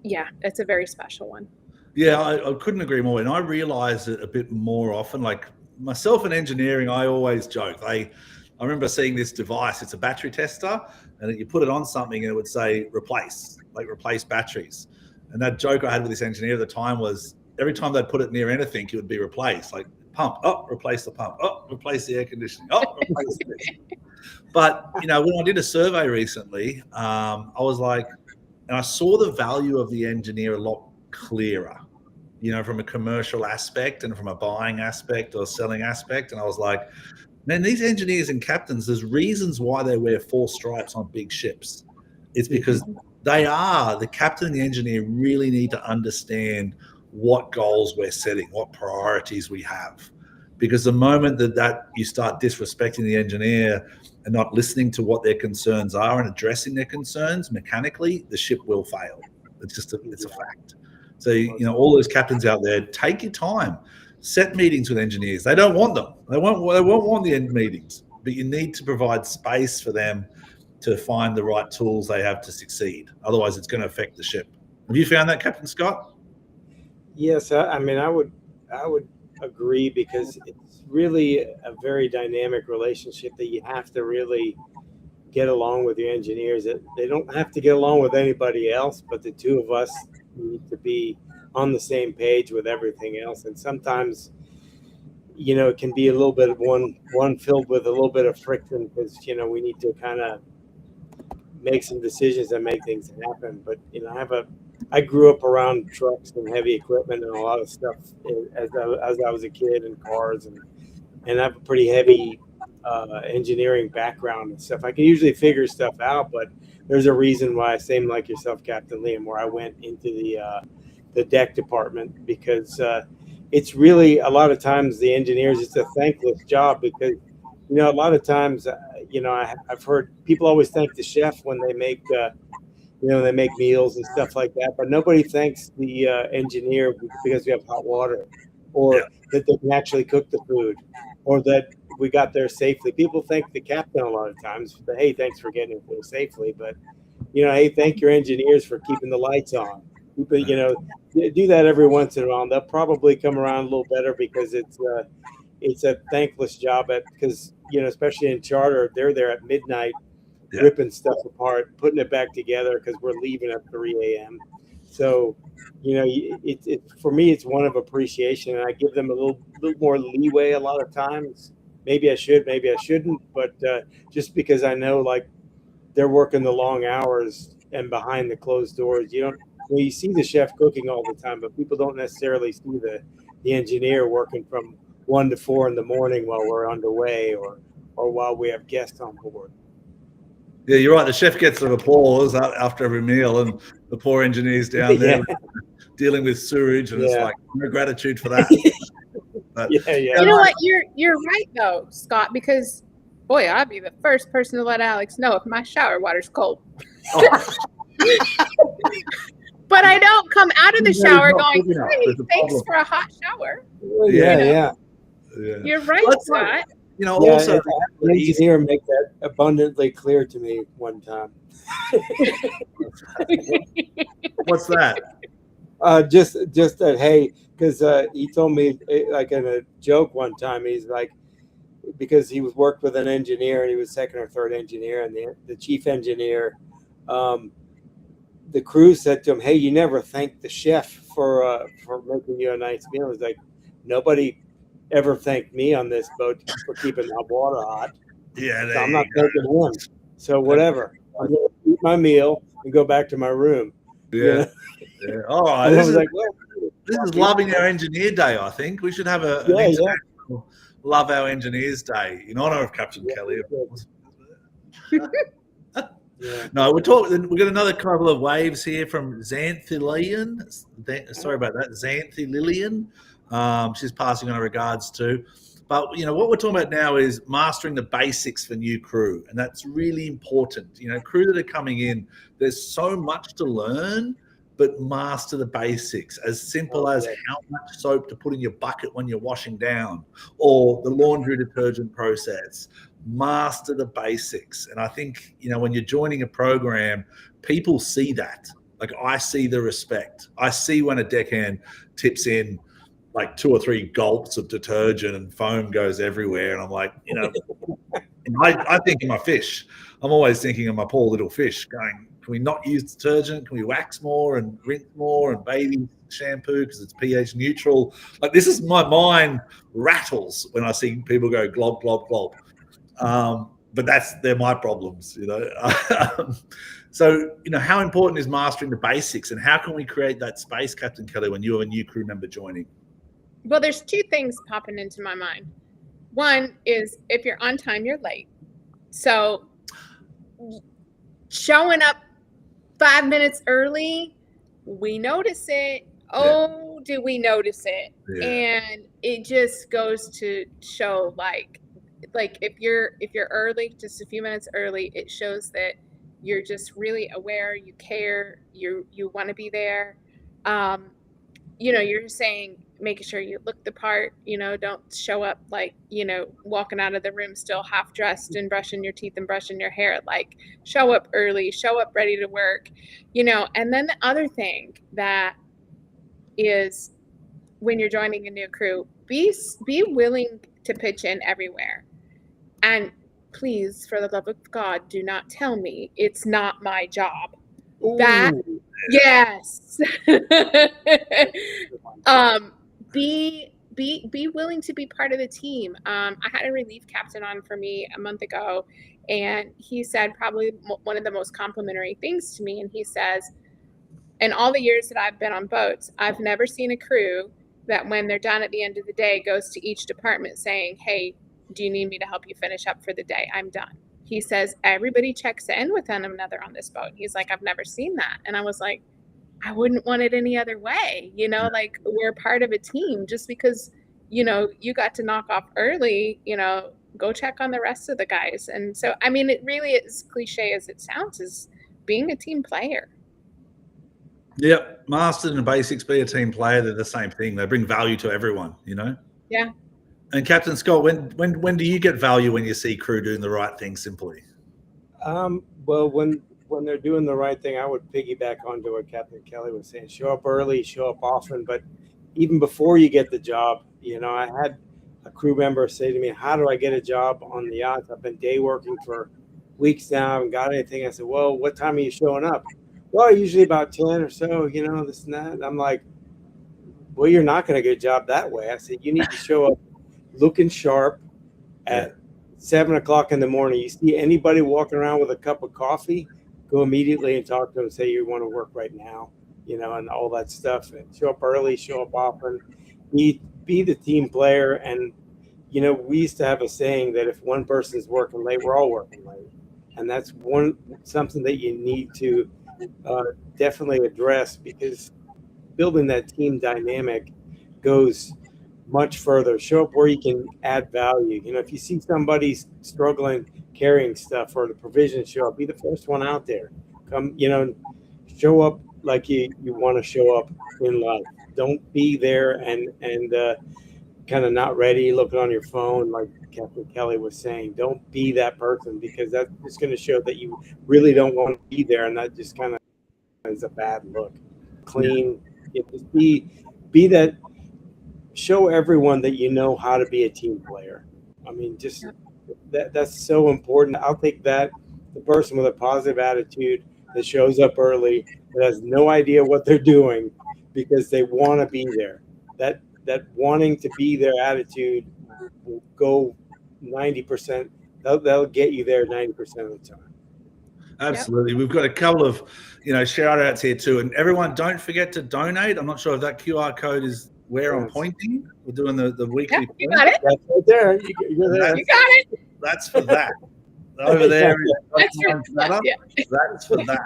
It's a very special one. Yeah, I couldn't agree more. And I realize it a bit more often. Like myself in engineering, I always joke. I remember seeing this device. It's a battery tester, and you put it on something and it would say replace batteries. And that joke I had with this engineer at the time was every time they'd put it near anything, it would be replaced. Like pump, replace the pump, replace the air conditioning, replace this. But, when I did a survey recently, I was like, and I saw the value of the engineer a lot clearer, from a commercial aspect and from a buying aspect or selling aspect. And I was like, man, these engineers and captains, there's reasons why they wear 4 stripes on big ships. It's because the captain and the engineer really need to understand what goals we're setting, what priorities we have. Because the moment that you start disrespecting the engineer and not listening to what their concerns are and addressing their concerns mechanically, the ship will fail. It's a fact. So, all those captains out there, take your time, set meetings with engineers. They don't want them. They won't want the end meetings, but you need to provide space for them to find the right tools they have to succeed. Otherwise, it's going to affect the ship. Have you found that, Captain Scott? Yes, I mean, I would agree, because it's really a very dynamic relationship that you have to really get along with your engineers. They don't have to get along with anybody else, but the two of us need to be on the same page with everything else. And sometimes, it can be a little bit of one filled with a little bit of friction, because, we need to kind of make some decisions and make things happen. But, I grew up around trucks and heavy equipment and a lot of stuff as I was a kid, and cars, and I have a pretty heavy engineering background and stuff. I can usually figure stuff out, but there's a reason why, same like yourself, Captain Liam, where I went into the deck department, because it's really a lot of times the engineers, it's a thankless job, because a lot of times I've heard people always thank the chef when they make they make meals and stuff like that, but nobody thanks the engineer because we have hot water, or that they can actually cook the food, or that we got there safely. People thank the captain a lot of times, but hey, thanks for getting there safely. But hey, thank your engineers for keeping the lights on. But do that every once in a while, and they'll probably come around a little better, because it's a thankless job because especially in charter, they're there at midnight, ripping stuff apart, putting it back together, because we're leaving at 3 a.m. So, for me, it's one of appreciation, and I give them a little more leeway a lot of times. Maybe I should, maybe I shouldn't, but just because I know, like, they're working the long hours and behind the closed doors. You see the chef cooking all the time, but people don't necessarily see the engineer working from 1 to 4 in the morning while we're underway, or while we have guests on board. Yeah, you're right. The chef gets the applause after every meal, and the poor engineer's down there dealing with sewage, and it's like, no gratitude for that. But, You know what? You're right though, Scott, because Boy, I'd be the first person to let Alex know if my shower water's cold. Oh, But I don't come out of the No, shower it's not going, good enough. hey, There's a thanks problem. for a hot shower. Yeah, Yeah. yeah. yeah. You're right, Well, it's like, Scott. you know, Yeah, also an engineer make that abundantly clear to me one time. what's that? Just that, hey, because he told me like in a joke one time, he's like, because he was worked with an engineer and he was second or third engineer, and the chief engineer, the crew said to him, "Hey, you never thanked the chef for making you a nice meal." He's like, "Nobody ever thanked me on this boat for keeping my water hot. Yeah, So there I'm you not go. thanking him. So whatever, I'm gonna eat my meal and go back to my room." Yeah. You know? Yeah. All right. And I This was is like, "Well, this is loving our engineer day. I think we should have an yeah, yeah. international love our engineers day in honor of Captain Kelly. Of course. Yeah. No, we're talking. We got another couple of waves here from Xanthillian. Sorry about that, Xanthillian. She's passing on her regards too. But you know what we're talking about now is mastering the basics for new crew, and that's really important. You know, crew that are coming in, there's so much to learn, but master the basics. As simple as how much soap to put in your bucket when you're washing down, or the laundry detergent process. Master the basics. And I think, you know, when you're joining a program, people see that. Like I see the respect. I see when a deckhand tips in like 2 or 3 gulps of detergent and foam goes everywhere. And I'm like, you know, I think of my fish. I'm always thinking of my poor little fish going, can we not use detergent? Can we wax more and rinse more and baby shampoo because it's pH neutral? Like this is my mind rattles when I see people go glob, glob, glob. But they're my problems, you know. So, you know, how important is mastering the basics, and how can we create that space, Captain Kelly, when you have a new crew member joining? Well, there's 2 things popping into my mind. One is if you're on time, you're late. So showing up 5 minutes early, we notice it. Oh, do we notice it? Yeah. And it just goes to show like if you're early, just a few minutes early, it shows that you're just really aware, you care, you want to be there. You know, you're saying making sure you look the part, you know, don't show up like, you know, walking out of the room still half dressed and brushing your teeth and brushing your hair. Like show up early, show up ready to work, you know. And then the other thing that is when you're joining a new crew, be willing to pitch in everywhere. And please, for the love of God, do not tell me it's not my job. That yes. Be willing to be part of the team. I had a relief captain on for me a month ago, and he said probably one of the most complimentary things to me. And he says, in all the years that I've been on boats, I've never seen a crew that when they're done at the end of the day goes to each department saying, hey, do you need me to help you finish up for the day? I'm done. He says, everybody checks in with one another on this boat. He's like, I've never seen that. And I was like, I wouldn't want it any other way. You know, like we're part of a team. Just because, you know, you got to knock off early, you know, go check on the rest of the guys. And so, I mean, it really is cliche as it sounds, is being a team player. Yep. Mastering the basics, be a team player. They're the same thing. They bring value to everyone, you know? Yeah. And Captain Scott, when do you get value when you see crew doing the right thing simply? Well, when they're doing the right thing, I would piggyback onto what Captain Kelly was saying. Show up early, show up often. But even before you get the job, you know, I had a crew member say to me, how do I get a job on the yacht? I've been day working for weeks now. I haven't got anything. I said, well, what time are you showing up? Well, usually about 10 or so, you know, this and that. And I'm like, well, you're not going to get a job that way. I said, you need to show up looking sharp at 7 o'clock in the morning. You see anybody walking around with a cup of coffee, go immediately and talk to them and say you want to work right now, you know, and all that stuff. And show up early, show up often, be the team player. And, you know, we used to have a saying that if one person's working late, we're all working late. And that's something that you need to definitely address, because building that team dynamic goes much further. Show up where you can add value. You know, if you see somebody struggling carrying stuff or the provisions show up, be the first one out there. Come, you know, show up like you want to show up in life. Don't be there and kind of not ready, looking on your phone, like Captain Kelly was saying. Don't be that person, because that's just going to show that you really don't want to be there, and that just kind of is a bad look. Clean, just be that. Show everyone that you know how to be a team player. I mean, just that's so important. I'll take that. The person with a positive attitude that shows up early, that has no idea what they're doing because they want to be there. That wanting to be there attitude will go 90%. That'll get you there 90% of the time. Absolutely. We've got a couple of, shout outs here too. And everyone, don't forget to donate. I'm not sure if that QR code is where I'm pointing. We're doing the weekly. Yep, you got it. That's right there. You're there. You got it. That's for that. Over there, That's for matter. yeah. That's for that.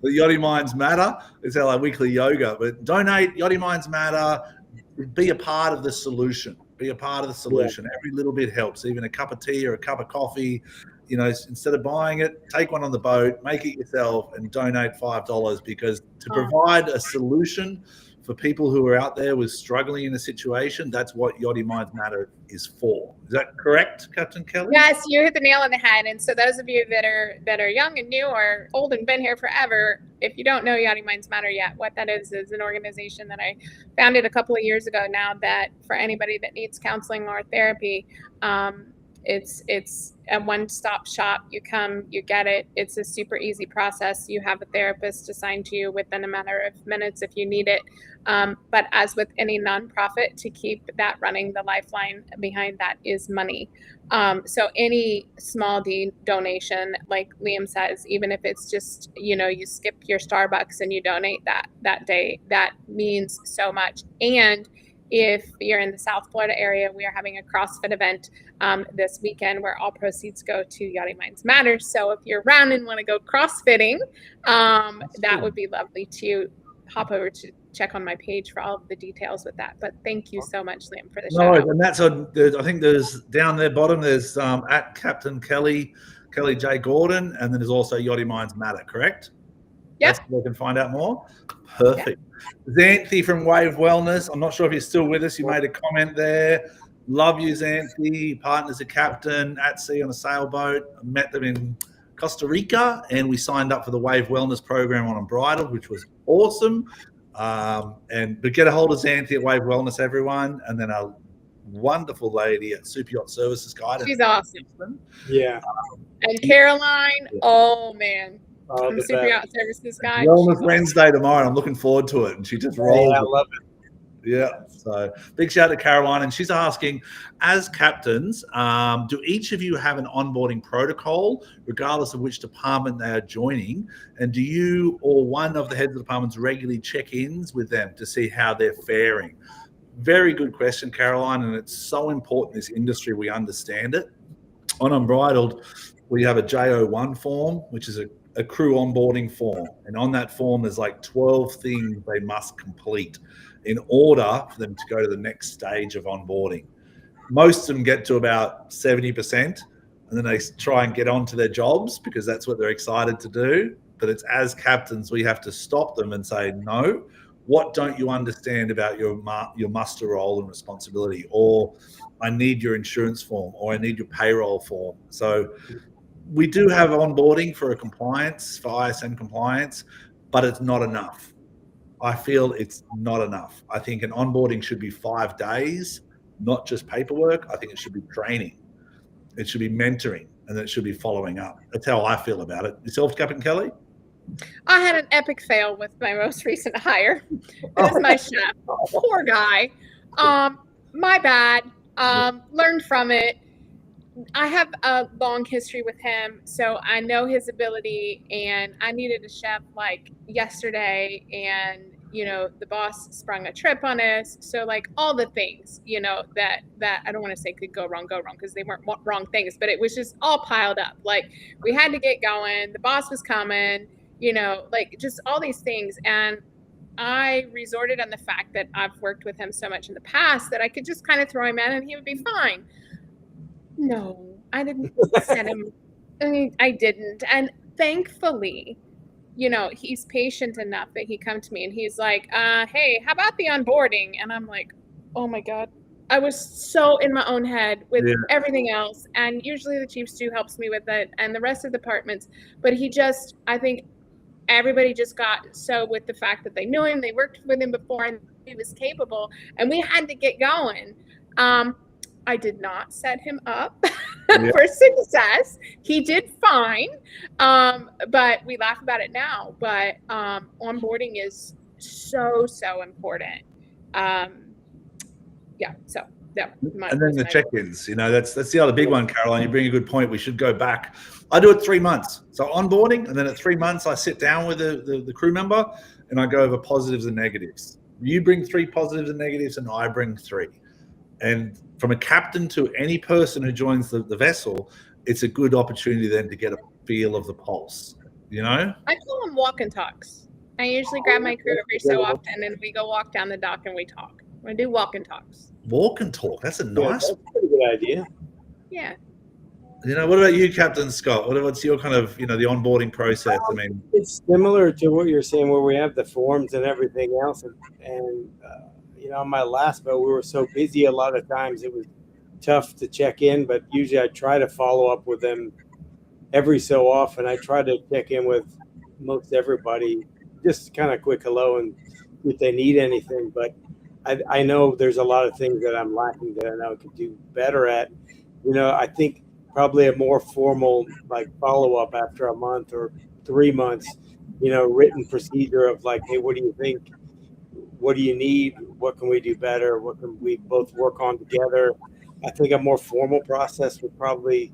The Yachty Minds Matter. It's our weekly yoga. But donate. Yachty Minds Matter. Be a part of the solution. Be a part of the solution. Yeah. Every little bit helps. Even a cup of tea or a cup of coffee. Instead of buying it, take one on the boat, make it yourself, and donate $5, because to provide a solution for people who are out there with struggling in a situation, that's what Yachty Minds Matter is for. Is that correct, Captain Kelly? Yes, you hit the nail on the head. And so those of you that are young and new or old and been here forever, if you don't know Yachty Minds Matter yet, what that is an organization that I founded a couple of years ago now, that for anybody that needs counseling or therapy, it's a one-stop shop. You come, you get it. It's a super easy process. You have a therapist assigned to you within a matter of minutes if you need it. But as with any nonprofit, to keep that running, the lifeline behind that is money. So any small donation, like Liam says, even if it's just, you skip your Starbucks and you donate that day, that means so much. And if you're in the South Florida area, we are having a CrossFit event this weekend where all proceeds go to Yachty Minds Matter. So if you're around and want to go CrossFitting, that would be lovely to hop over to check on my page for all of the details with that. But thank you so much, Liam, for the shout out. And that's I think there's down there bottom, there's at Captain Kelly J. Gordon, and then there's also Yachty Minds Matter, correct? Yep. That's where we can find out more. Perfect. Xanthi from Wave Wellness. I'm not sure if you're still with us. You made a comment there. Love you, Xanthi. Partners a captain at sea on a sailboat. I met them in Costa Rica, and we signed up for the Wave Wellness program on Unbridled, which was awesome. But get a hold of Xanthi at Wave Wellness, everyone, and then a wonderful lady at Super Yacht Services Guide. She's awesome. Yeah. And Caroline, oh man. From Super Yacht Services Guide. Wellness Wednesday tomorrow. I'm looking forward to it. And she just rolled. I love it. Yeah. So big shout out to Caroline. And she's asking, as captains, do each of you have an onboarding protocol, regardless of which department they are joining? And do you or one of the heads of departments regularly check-ins with them to see how they're faring? Very good question, Caroline. And it's so important in this industry we understand it. On Unbridled, we have a JO1 form, which is a crew onboarding form, and on that form there's like 12 things they must complete in order for them to go to the next stage of onboarding. Most of them get to about 70%, and then they try and get on to their jobs because that's what they're excited to do. But it's as captains, we have to stop them and say, no, what don't you understand about your muster role and responsibility? Or I need your insurance form, or I need your payroll form. So we do have onboarding for ISM compliance, but it's not enough. I feel it's not enough. I think an onboarding should be 5 days, not just paperwork. I think it should be training. It should be mentoring, and then it should be following up. That's how I feel about it. Yourself, Captain Kelly? I had an epic fail with my most recent hire. It was my chef. Poor guy. My bad. Learned from it. I have a long history with him, so I know his ability, and I needed a chef like yesterday, and the boss sprung a trip on us. So like all the things, that I don't want to say could go wrong, because they weren't wrong things, but it was just all piled up. Like we had to get going. The boss was coming, like just all these things. And I resorted on the fact that I've worked with him so much in the past that I could just kind of throw him in and he would be fine. No, I didn't set him. I didn't. And thankfully, you know, he's patient enough that he come to me and he's like, hey, how about the onboarding? And I'm like, oh my God. I was so in my own head with everything else. And usually the chief stew helps me with it and the rest of the departments. But he just, I think everybody just got so with the fact that they knew him, they worked with him before and he was capable and we had to get going. I did not set him up for success. He did fine. But we laugh about it now, but onboarding is so important. So and then the check-ins, you know, that's the other big one, Caroline. You bring a good point. We should go back. I do it 3 months. So onboarding, and then at 3 months, I sit down with the crew member and I go over positives and negatives. You bring 3 positives and negatives and I bring 3. And from a captain to any person who joins the vessel, it's a good opportunity then to get a feel of the pulse, you know? I call them walk and talks. I usually grab my crew every so often and we go walk down the dock and we talk. We do walk and talks. Walk and talk. That's a nice, that's a pretty good idea. Yeah. You know, what about you, Captain Scott? What's your kind of, you know, the onboarding process? I mean, it's similar to what you're saying, where we have the forms and everything else. And you know, on my last boat, we were so busy. A lot of times it was tough to check in, but usually I try to follow up with them every so often. I try to check in with most everybody, just kind of quick hello and if they need anything. But I know there's a lot of things that I'm lacking that I know I could do better at. You know, I think probably a more formal like follow-up after a month or 3 months, you know, written procedure of like, hey, what do you think? What do you need? What can we do better? What can we both work on together? I think a more formal process would probably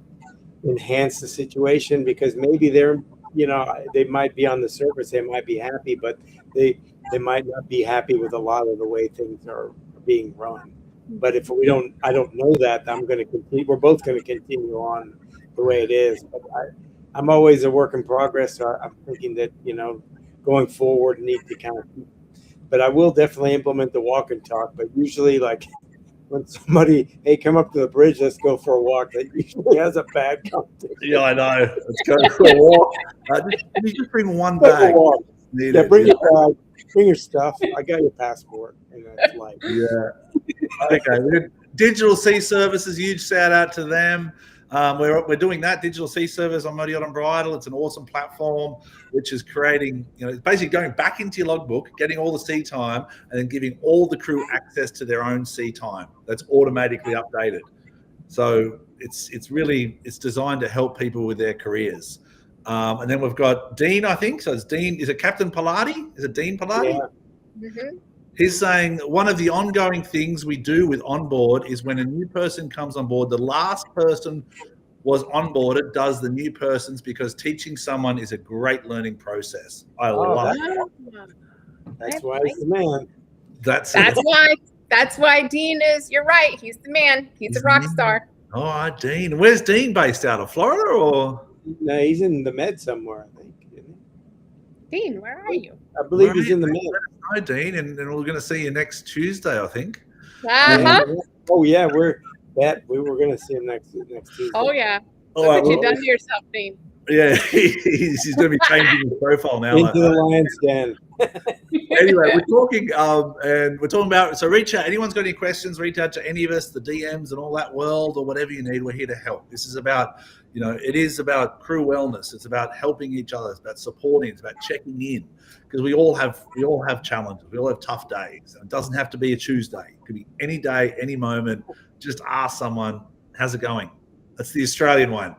enhance the situation, because maybe they're, you know, they might be on the surface, they might be happy, but they might not be happy with a lot of the way things are being run. But if I don't know that, I'm going to continue. We're both going to continue on the way it is. But I'm always a work in progress. So I'm thinking that, you know, going forward, need to kind of. But I will definitely implement the walk and talk. But usually, like when somebody, hey, come up to the bridge, let's go for a walk, that usually has a bad connotation. Yeah, I know. Let's go for a walk. You just bring one bag. Yeah, bring your bag, bring your stuff. I got your passport. And that's like, yeah. Okay. Digital Sea Services, huge shout out to them. We're doing that Digital Sea Service on Motor Yacht and Bridal. It's an awesome platform which is creating, you know, it's basically going back into your logbook, getting all the sea time, and then giving all the crew access to their own sea time that's automatically updated. So it's designed to help people with their careers. And then we've got Dean, I think. So it's Dean. Is it Captain Pilati? Is it Dean Pilati? Yeah. Mm-hmm. He's saying one of the ongoing things we do with onboard is when a new person comes on board, the last person was onboarded does the new person's, because teaching someone is a great learning process. I love that. That's why he's the man. That's why Dean is. You're right. He's the man. He's a rock star. Oh, Dean. Where's Dean based out of? Florida or? No, he's in the Med somewhere, I think. Isn't he? Dean, where are you? I believe he's in the Med. Hi, Dean, and we're going to see you next Tuesday, I think. Uh-huh. Oh yeah, we were going to see him next Tuesday. Oh yeah. Look what you've done to yourself, Dean. Yeah, he's going to be changing his profile now. Into the lion's den. Anyway, we're talking and we're talking about, so reach out. Anyone's got any questions, reach out to any of us, the DMs and all that world, or whatever you need. We're here to help. This is about, you know, it is about crew wellness. It's about helping each other. It's about supporting. It's about checking in, because we all have challenges. We all have tough days. It doesn't have to be a Tuesday. It could be any day, any moment. Just ask someone, how's it going? That's the Australian one.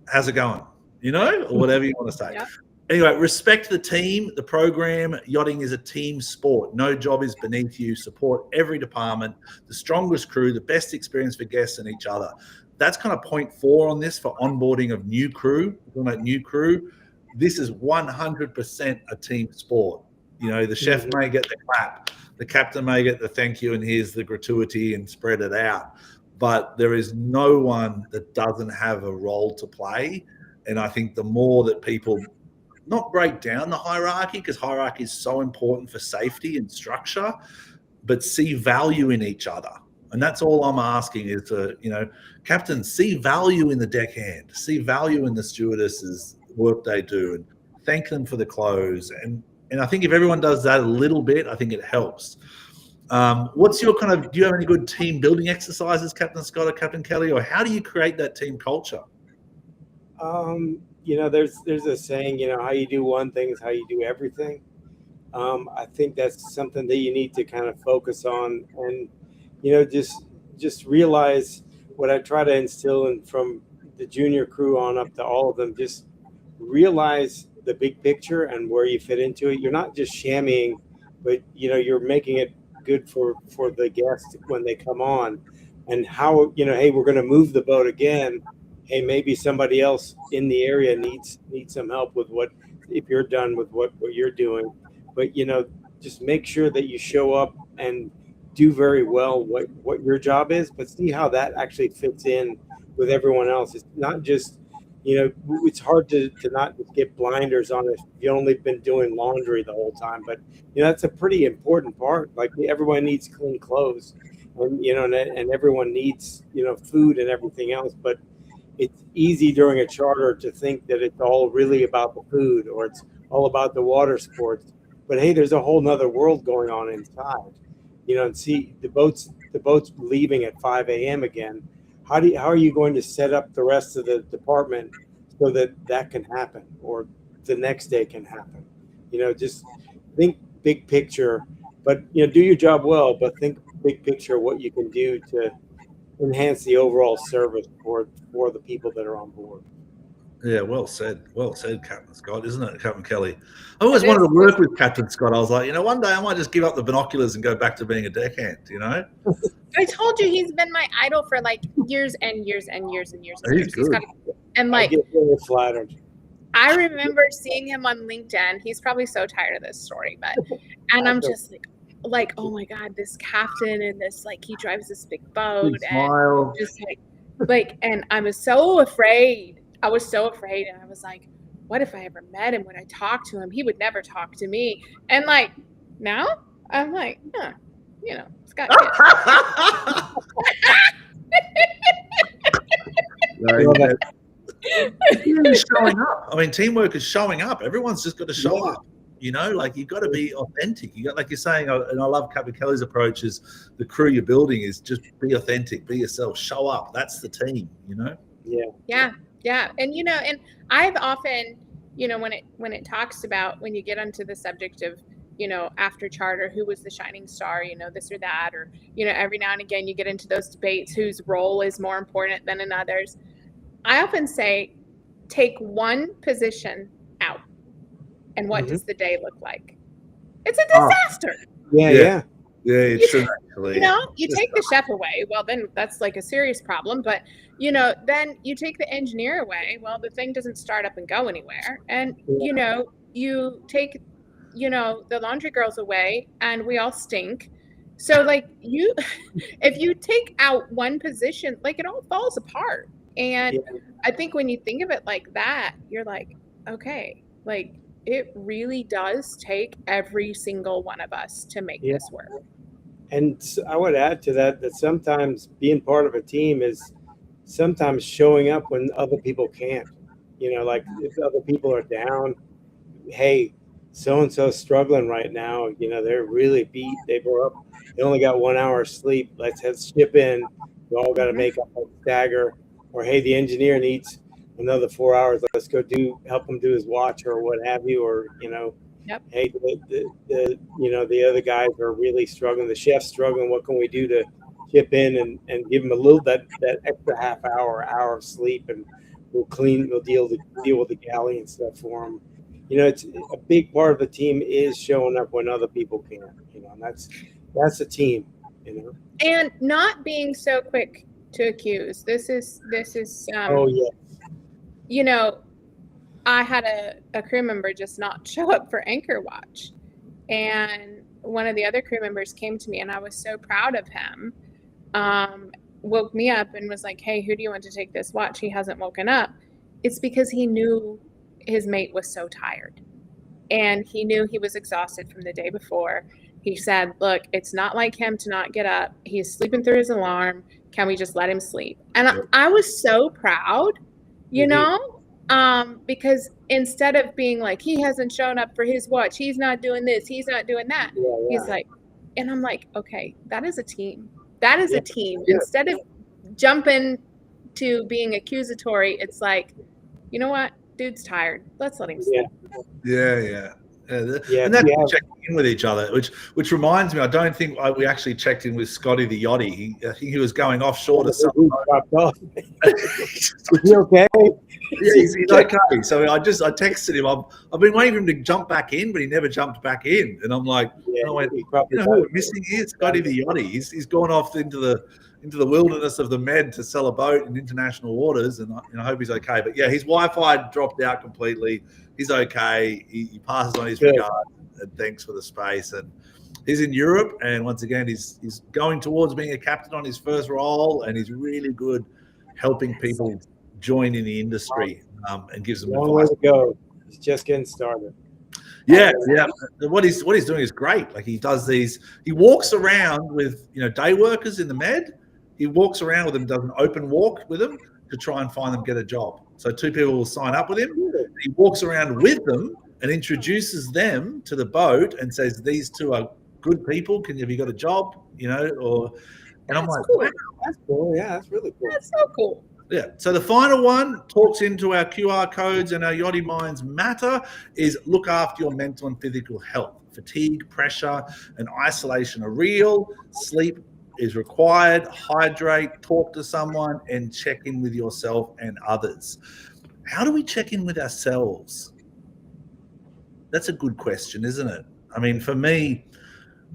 How's it going? You know, or whatever you want to say. Yep. Anyway, respect the team, the program. Yachting is a team sport. No job is beneath you. Support every department, the strongest crew, the best experience for guests and each other. That's kind of point 4 on this for onboarding of new crew. We're talking about new crew. This is 100% a team sport. You know, the chef may get the clap, the captain may get the thank you, and here's the gratuity and spread it out. But there is no one that doesn't have a role to play. And I think the more that people not break down the hierarchy, because hierarchy is so important for safety and structure, but see value in each other. And that's all I'm asking is to, captain, see value in the deckhand, see value in the stewardess's work they do, and thank them for the close. And I think if everyone does that a little bit, I think it helps. What's your do you have any good team building exercises, Captain Scott or Captain Kelly, or how do you create that team culture? There's a saying, how you do one thing is how you do everything. I think that's something that you need to kind of focus on, and just realize what I try to instill in from the junior crew on up to all of them. Just realize the big picture and where you fit into it. You're not just shammying, but you're making it good for the guests when they come on, and how hey, we're going to move the boat again. Hey, maybe somebody else in the area needs some help with what, if you're done with what you're doing. But just make sure that you show up and do very well what your job is, but see how that actually fits in with everyone else. It's not just, it's hard to not get blinders on if you've only been doing laundry the whole time. But that's a pretty important part. Like, everyone needs clean clothes, and and everyone needs food and everything else. But it's easy during a charter to think that it's all really about the food, or it's all about the water sports. But hey, there's a whole nother world going on inside, and see the boats leaving at 5 a.m. again. How are you going to set up the rest of the department so that can happen, or the next day can happen? Just think big picture, but do your job well, but think big picture what you can do to enhance the overall service for the people that are on board. Yeah, well said, Captain Scott, isn't it, Captain Kelly? I always wanted to work with Captain Scott. I was like, one day I might just give up the binoculars and go back to being a deckhand, I told you he's been my idol for like years and years and years and years. He's good. And like, I get really flattered. I remember seeing him on LinkedIn. He's probably so tired of this story, and I'm just like, oh my God, this captain and this, like, he drives this big boat, Big and smile. just and I was so afraid. And I was like, what if I ever met him? Would I talk to him? He would never talk to me. And like, now I'm like, it's got He's showing up. I mean, teamwork is showing up. Everyone's just got to show up. Like, you've got to be authentic. You got, like you're saying, and I love Captain Kelly's approach, is the crew you're building is just be authentic, be yourself, show up. That's the team, Yeah. And and I've often, when it talks about, when you get onto the subject of, after charter, who was the shining star, this or that, or, every now and again you get into those debates whose role is more important than another's. I often say, take one position out, and what does the day look like? It's a disaster. Yeah. It should actually. You take the chef away, well, then that's like a serious problem. But then you take the engineer away, well, the thing doesn't start up and go anywhere. And you take the laundry girls away, and we all stink. So like, if you take out one position, like, it all falls apart. And I think when you think of it like that, you're like, okay, like, it really does take every single one of us to make this work. And I would add to that sometimes being part of a team is sometimes showing up when other people can't. Like, if other people are down, hey, so-and-so's struggling right now. They're really beat. They were up. They only got 1 hour of sleep. Let's chip in. We all got to make up a stagger. Or, hey, the engineer needs another 4 hours. Let's go help him do his watch or what have you. Or, hey, the other guys are really struggling. The chef's struggling. What can we do to chip in and give him a little that extra half hour of sleep, and we'll deal with the galley and stuff for him. It's a big part of the team is showing up when other people can't. And that's a team. And not being so quick to accuse. This is I had a crew member just not show up for anchor watch, and one of the other crew members came to me, and I was so proud of him, woke me up and was like, hey, who do you want to take this watch? He hasn't woken up. It's because he knew his mate was so tired, and he knew he was exhausted from the day before. He said, look, it's not like him to not get up. He's sleeping through his alarm. Can we just let him sleep? And I was so proud, you know, because instead of being like, he hasn't shown up for his watch, he's not doing this, he's not doing that. He's like, and I'm like, okay, that is a team. That is a team. Instead of jumping to being accusatory, it's like, you know what? Dude's tired. Let's let him sleep. And that's checking in with each other, which reminds me, I don't think we actually checked in with Scotty the yachty. I think he was going offshore to something. Is he okay? Yeah, he's okay. So I texted him. I've been waiting for him to jump back in, but he never jumped back in. And I'm like, you know who we're missing here? Scotty the yachty. He's gone off into the wilderness of the Med to sell a boat in international waters, and I hope he's okay. But yeah, his Wi-Fi dropped out completely. He's okay. He passes on his regards and thanks for the space. And he's in Europe, and once again, he's going towards being a captain on his first role, and he's really good helping people join in the industry and gives them long way to go. He's just getting started. Yeah. What he's doing is great. Like he walks around with day workers in the Med. He walks around with them, does an open walk with them to try and find them get a job. So 2 people will sign up with him. He walks around with them and introduces them to the boat and says, "These 2 are good people. Have you got a job?" And I'm like, cool. wow. That's cool. Yeah, that's really cool. That's so cool. Yeah. So the final one talks into our QR codes and our Yachty Minds matter is look after your mental and physical health. Fatigue, pressure, and isolation are real. Sleep is required. Hydrate, talk to someone, and check in with yourself and others. How do we check in with ourselves? That's a good question, isn't it? I mean, for me,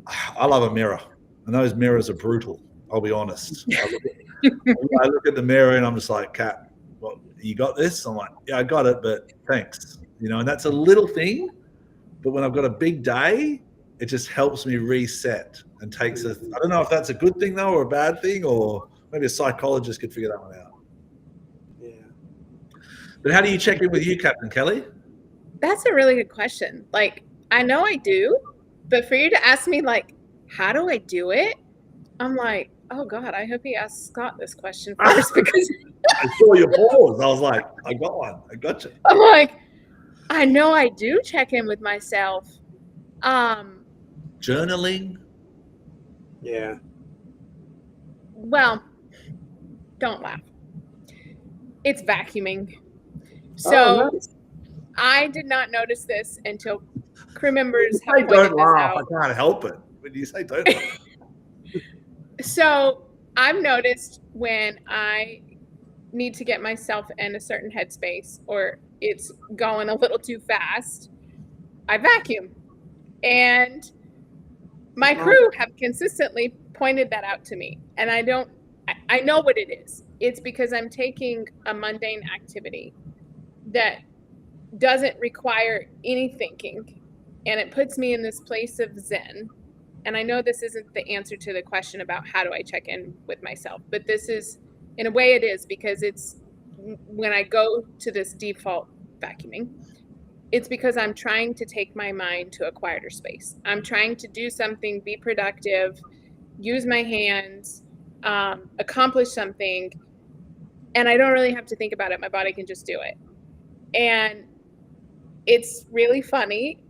I love a mirror, and those mirrors are brutal. I'll be honest. I look at the mirror and I'm just like, Kat, well, you got this? I'm like, yeah, I got it, but thanks. And that's a little thing, but when I've got a big day, it just helps me reset and takes I don't know if that's a good thing though, or a bad thing, or maybe a psychologist could figure that one out. Yeah. But how do you check in with you, Captain Kelly? That's a really good question. Like, I know I do, but for you to ask me, like, how do I do it? I'm like, oh God, I hope he asks Scott this question first because I saw your pause. I was like, I got one. I got you. I'm like, I know I do check in with myself. Journaling. Yeah. Well, don't laugh. It's vacuuming. So nice. I did not notice this until crew members have Don't pointed this laugh. out. I can't help it. When you say don't laugh. So I've noticed when I need to get myself in a certain headspace or it's going a little too fast, I vacuum. And my crew have consistently pointed that out to me. And I know what it is. It's because I'm taking a mundane activity that doesn't require any thinking. And it puts me in this place of zen. And I know this isn't the answer to the question about how do I check in with myself, but this is, in a way it is, because it's when I go to this default vacuuming, it's because I'm trying to take my mind to a quieter space. I'm trying to do something, be productive, use my hands, accomplish something, and I don't really have to think about it. My body can just do it. And it's really funny.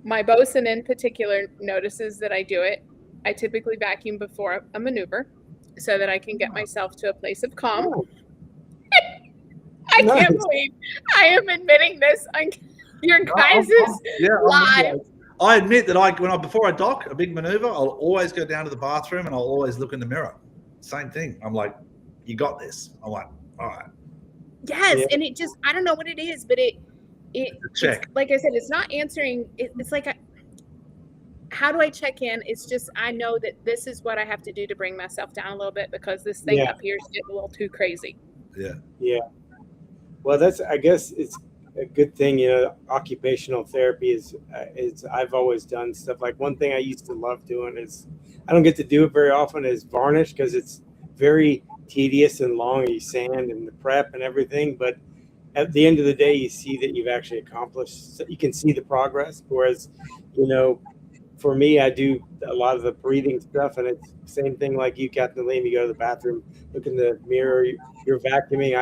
My bosun in particular notices that I do it. I typically vacuum before a maneuver so that I can get myself to a place of calm. I can't believe I am admitting this on your guys' live. I admit that before I dock a big maneuver, I'll always go down to the bathroom and I'll always look in the mirror. Same thing. I'm like, you got this. I'm like, all right. Yes, and it just, I don't know what it is, but check. Like I said, it's not answering. It's like, how do I check in? It's just, I know that this is what I have to do to bring myself down a little bit because this thing up here is getting a little too crazy. Yeah. Well, I guess it's a good thing, occupational therapy is I've always done stuff. Like one thing I used to love doing is, I don't get to do it very often, is varnish, because it's very tedious and long. You sand and the prep and everything, but at the end of the day, you see that you've actually accomplished. So you can see the progress. Whereas, for me, I do a lot of the breathing stuff, and it's the same thing like you, Captain Liam. You go to the bathroom, look in the mirror, you're vacuuming.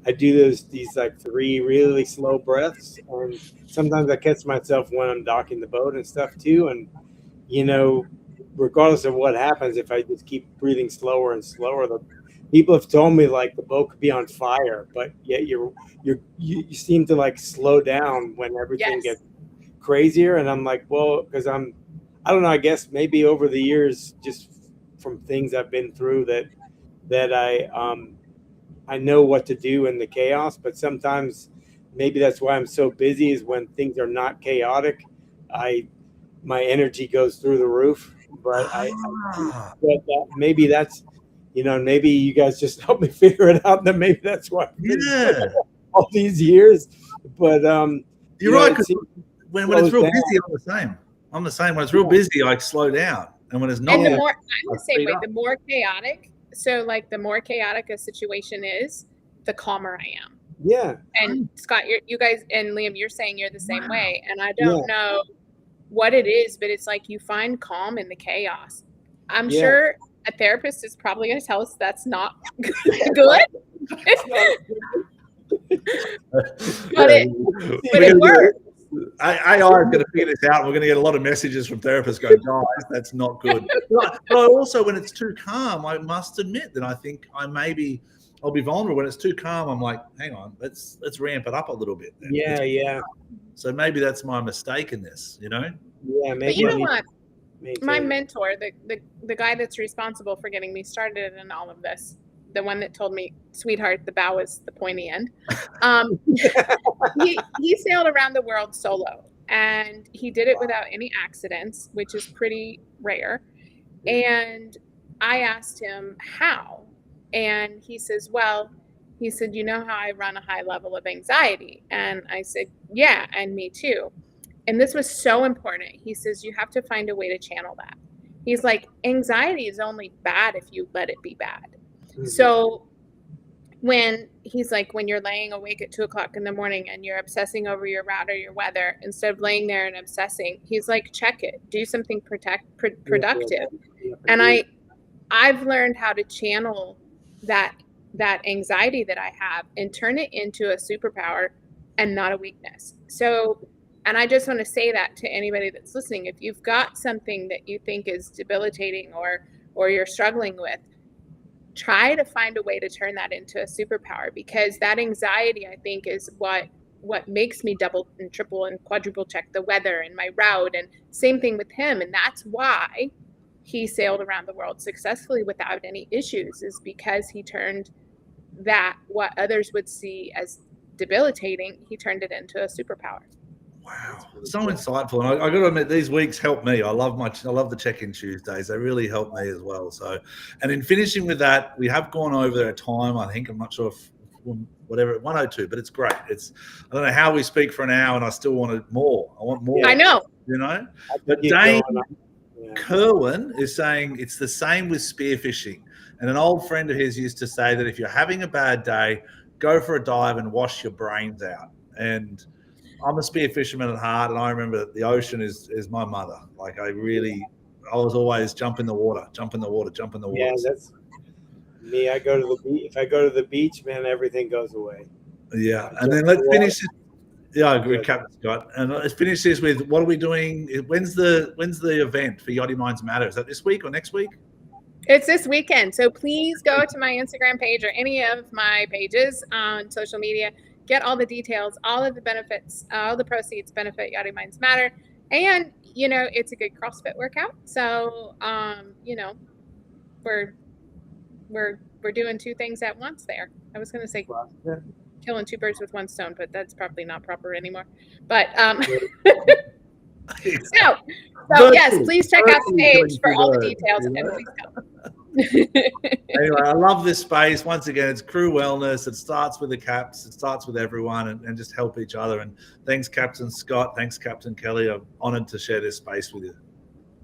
I do these like 3 really slow breaths, and sometimes I catch myself when I'm docking the boat and stuff too. And regardless of what happens, if I just keep breathing slower and slower, the people have told me like the boat could be on fire, but yet you seem to like slow down when everything Yes. gets crazier. And I'm like, well, because I don't know, I guess maybe over the years, just from things I've been through, that I know what to do in the chaos. But sometimes maybe that's why I'm so busy, is when things are not chaotic, my energy goes through the roof. But maybe that's, maybe you guys just help me figure it out. Then maybe that's why I've been all these years. But you're right. it When it's real busy, I'm the same. I'm the same. When it's real busy, I slow down, and when it's not, and the more, I'm the same way. The more chaotic, so like the more chaotic a situation is, the calmer I am. Yeah. And Scott, you guys, and Liam, you're saying you're the same way, and I don't know what it is, but it's like you find calm in the chaos. I'm sure a therapist is probably going to tell us that's not good. But it works. AI is going to figure this out. We're going to get a lot of messages from therapists going, guys, that's not good. But also, when it's too calm, I must admit that I think I'll be vulnerable. When it's too calm, I'm like, hang on, let's ramp it up a little bit. Yeah. So maybe that's my mistake in this, Yeah, maybe. But you know what? My mentor, the guy that's responsible for getting me started in all of this, the one that told me, sweetheart, the bow is the pointy end. He sailed around the world solo, and he did it without any accidents, which is pretty rare. And I asked him how, and he says, you know how I run a high level of anxiety? And I said, yeah, and me too. And this was so important. He says, you have to find a way to channel that. He's like, anxiety is only bad if you let it be bad. Mm-hmm. So when you're laying awake at 2:00 in the morning and you're obsessing over your route or your weather, instead of laying there and obsessing, he's like, check it, do something productive. And I've learned how to channel that anxiety that I have and turn it into a superpower and not a weakness. So, and I just want to say that to anybody that's listening, if you've got something that you think is debilitating or you're struggling with, try to find a way to turn that into a superpower, because that anxiety, I think, is what makes me double and triple and quadruple check the weather and my route. And same thing with him. And that's why he sailed around the world successfully without any issues, is because he turned that, what others would see as debilitating, he turned it into a superpower. Wow, so insightful. And I got to admit, these weeks help me. I love the check-in Tuesdays. They really help me as well. So, and in finishing with that, we have gone over our time. I think, I'm not sure if whatever, 102, but it's great. I don't know how we speak for an hour and I still wanted more. I want more. I know. But Dane Kerwin is saying it's the same with spearfishing. And an old friend of his used to say that if you're having a bad day, go for a dive and wash your brains out. And I'm a spear fisherman at heart, and I remember the ocean is my mother. Like I was always jump in the water. Yeah, that's me. I go to the beach. If I go to the beach, man, everything goes away. Yeah, and then let's finish this. Yeah, I agree, Captain Scott. And let's finish this with, what are we doing? When's the event for Yachty Minds Matter? Is that this week or next week? It's this weekend. So please go to my Instagram page or any of my pages on social media. Get all the details, all of the benefits, all the proceeds benefit Yachty Minds Matter. And, it's a good CrossFit workout. So, we're doing 2 things at once there. I was going to say killing 2 birds with 1 stone, but that's probably not proper anymore. But, so yes, please check out the page for all the details and please come. Anyway, I love this space. Once again, it's crew wellness. It starts with the caps. It starts with everyone and just help each other. And thanks, Captain Scott. Thanks, Captain Kelly. I'm honored to share this space with you.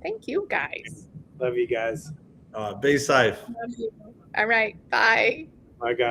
Thank you, guys. Love you guys. All right, be safe. All right. Bye. Bye, guys.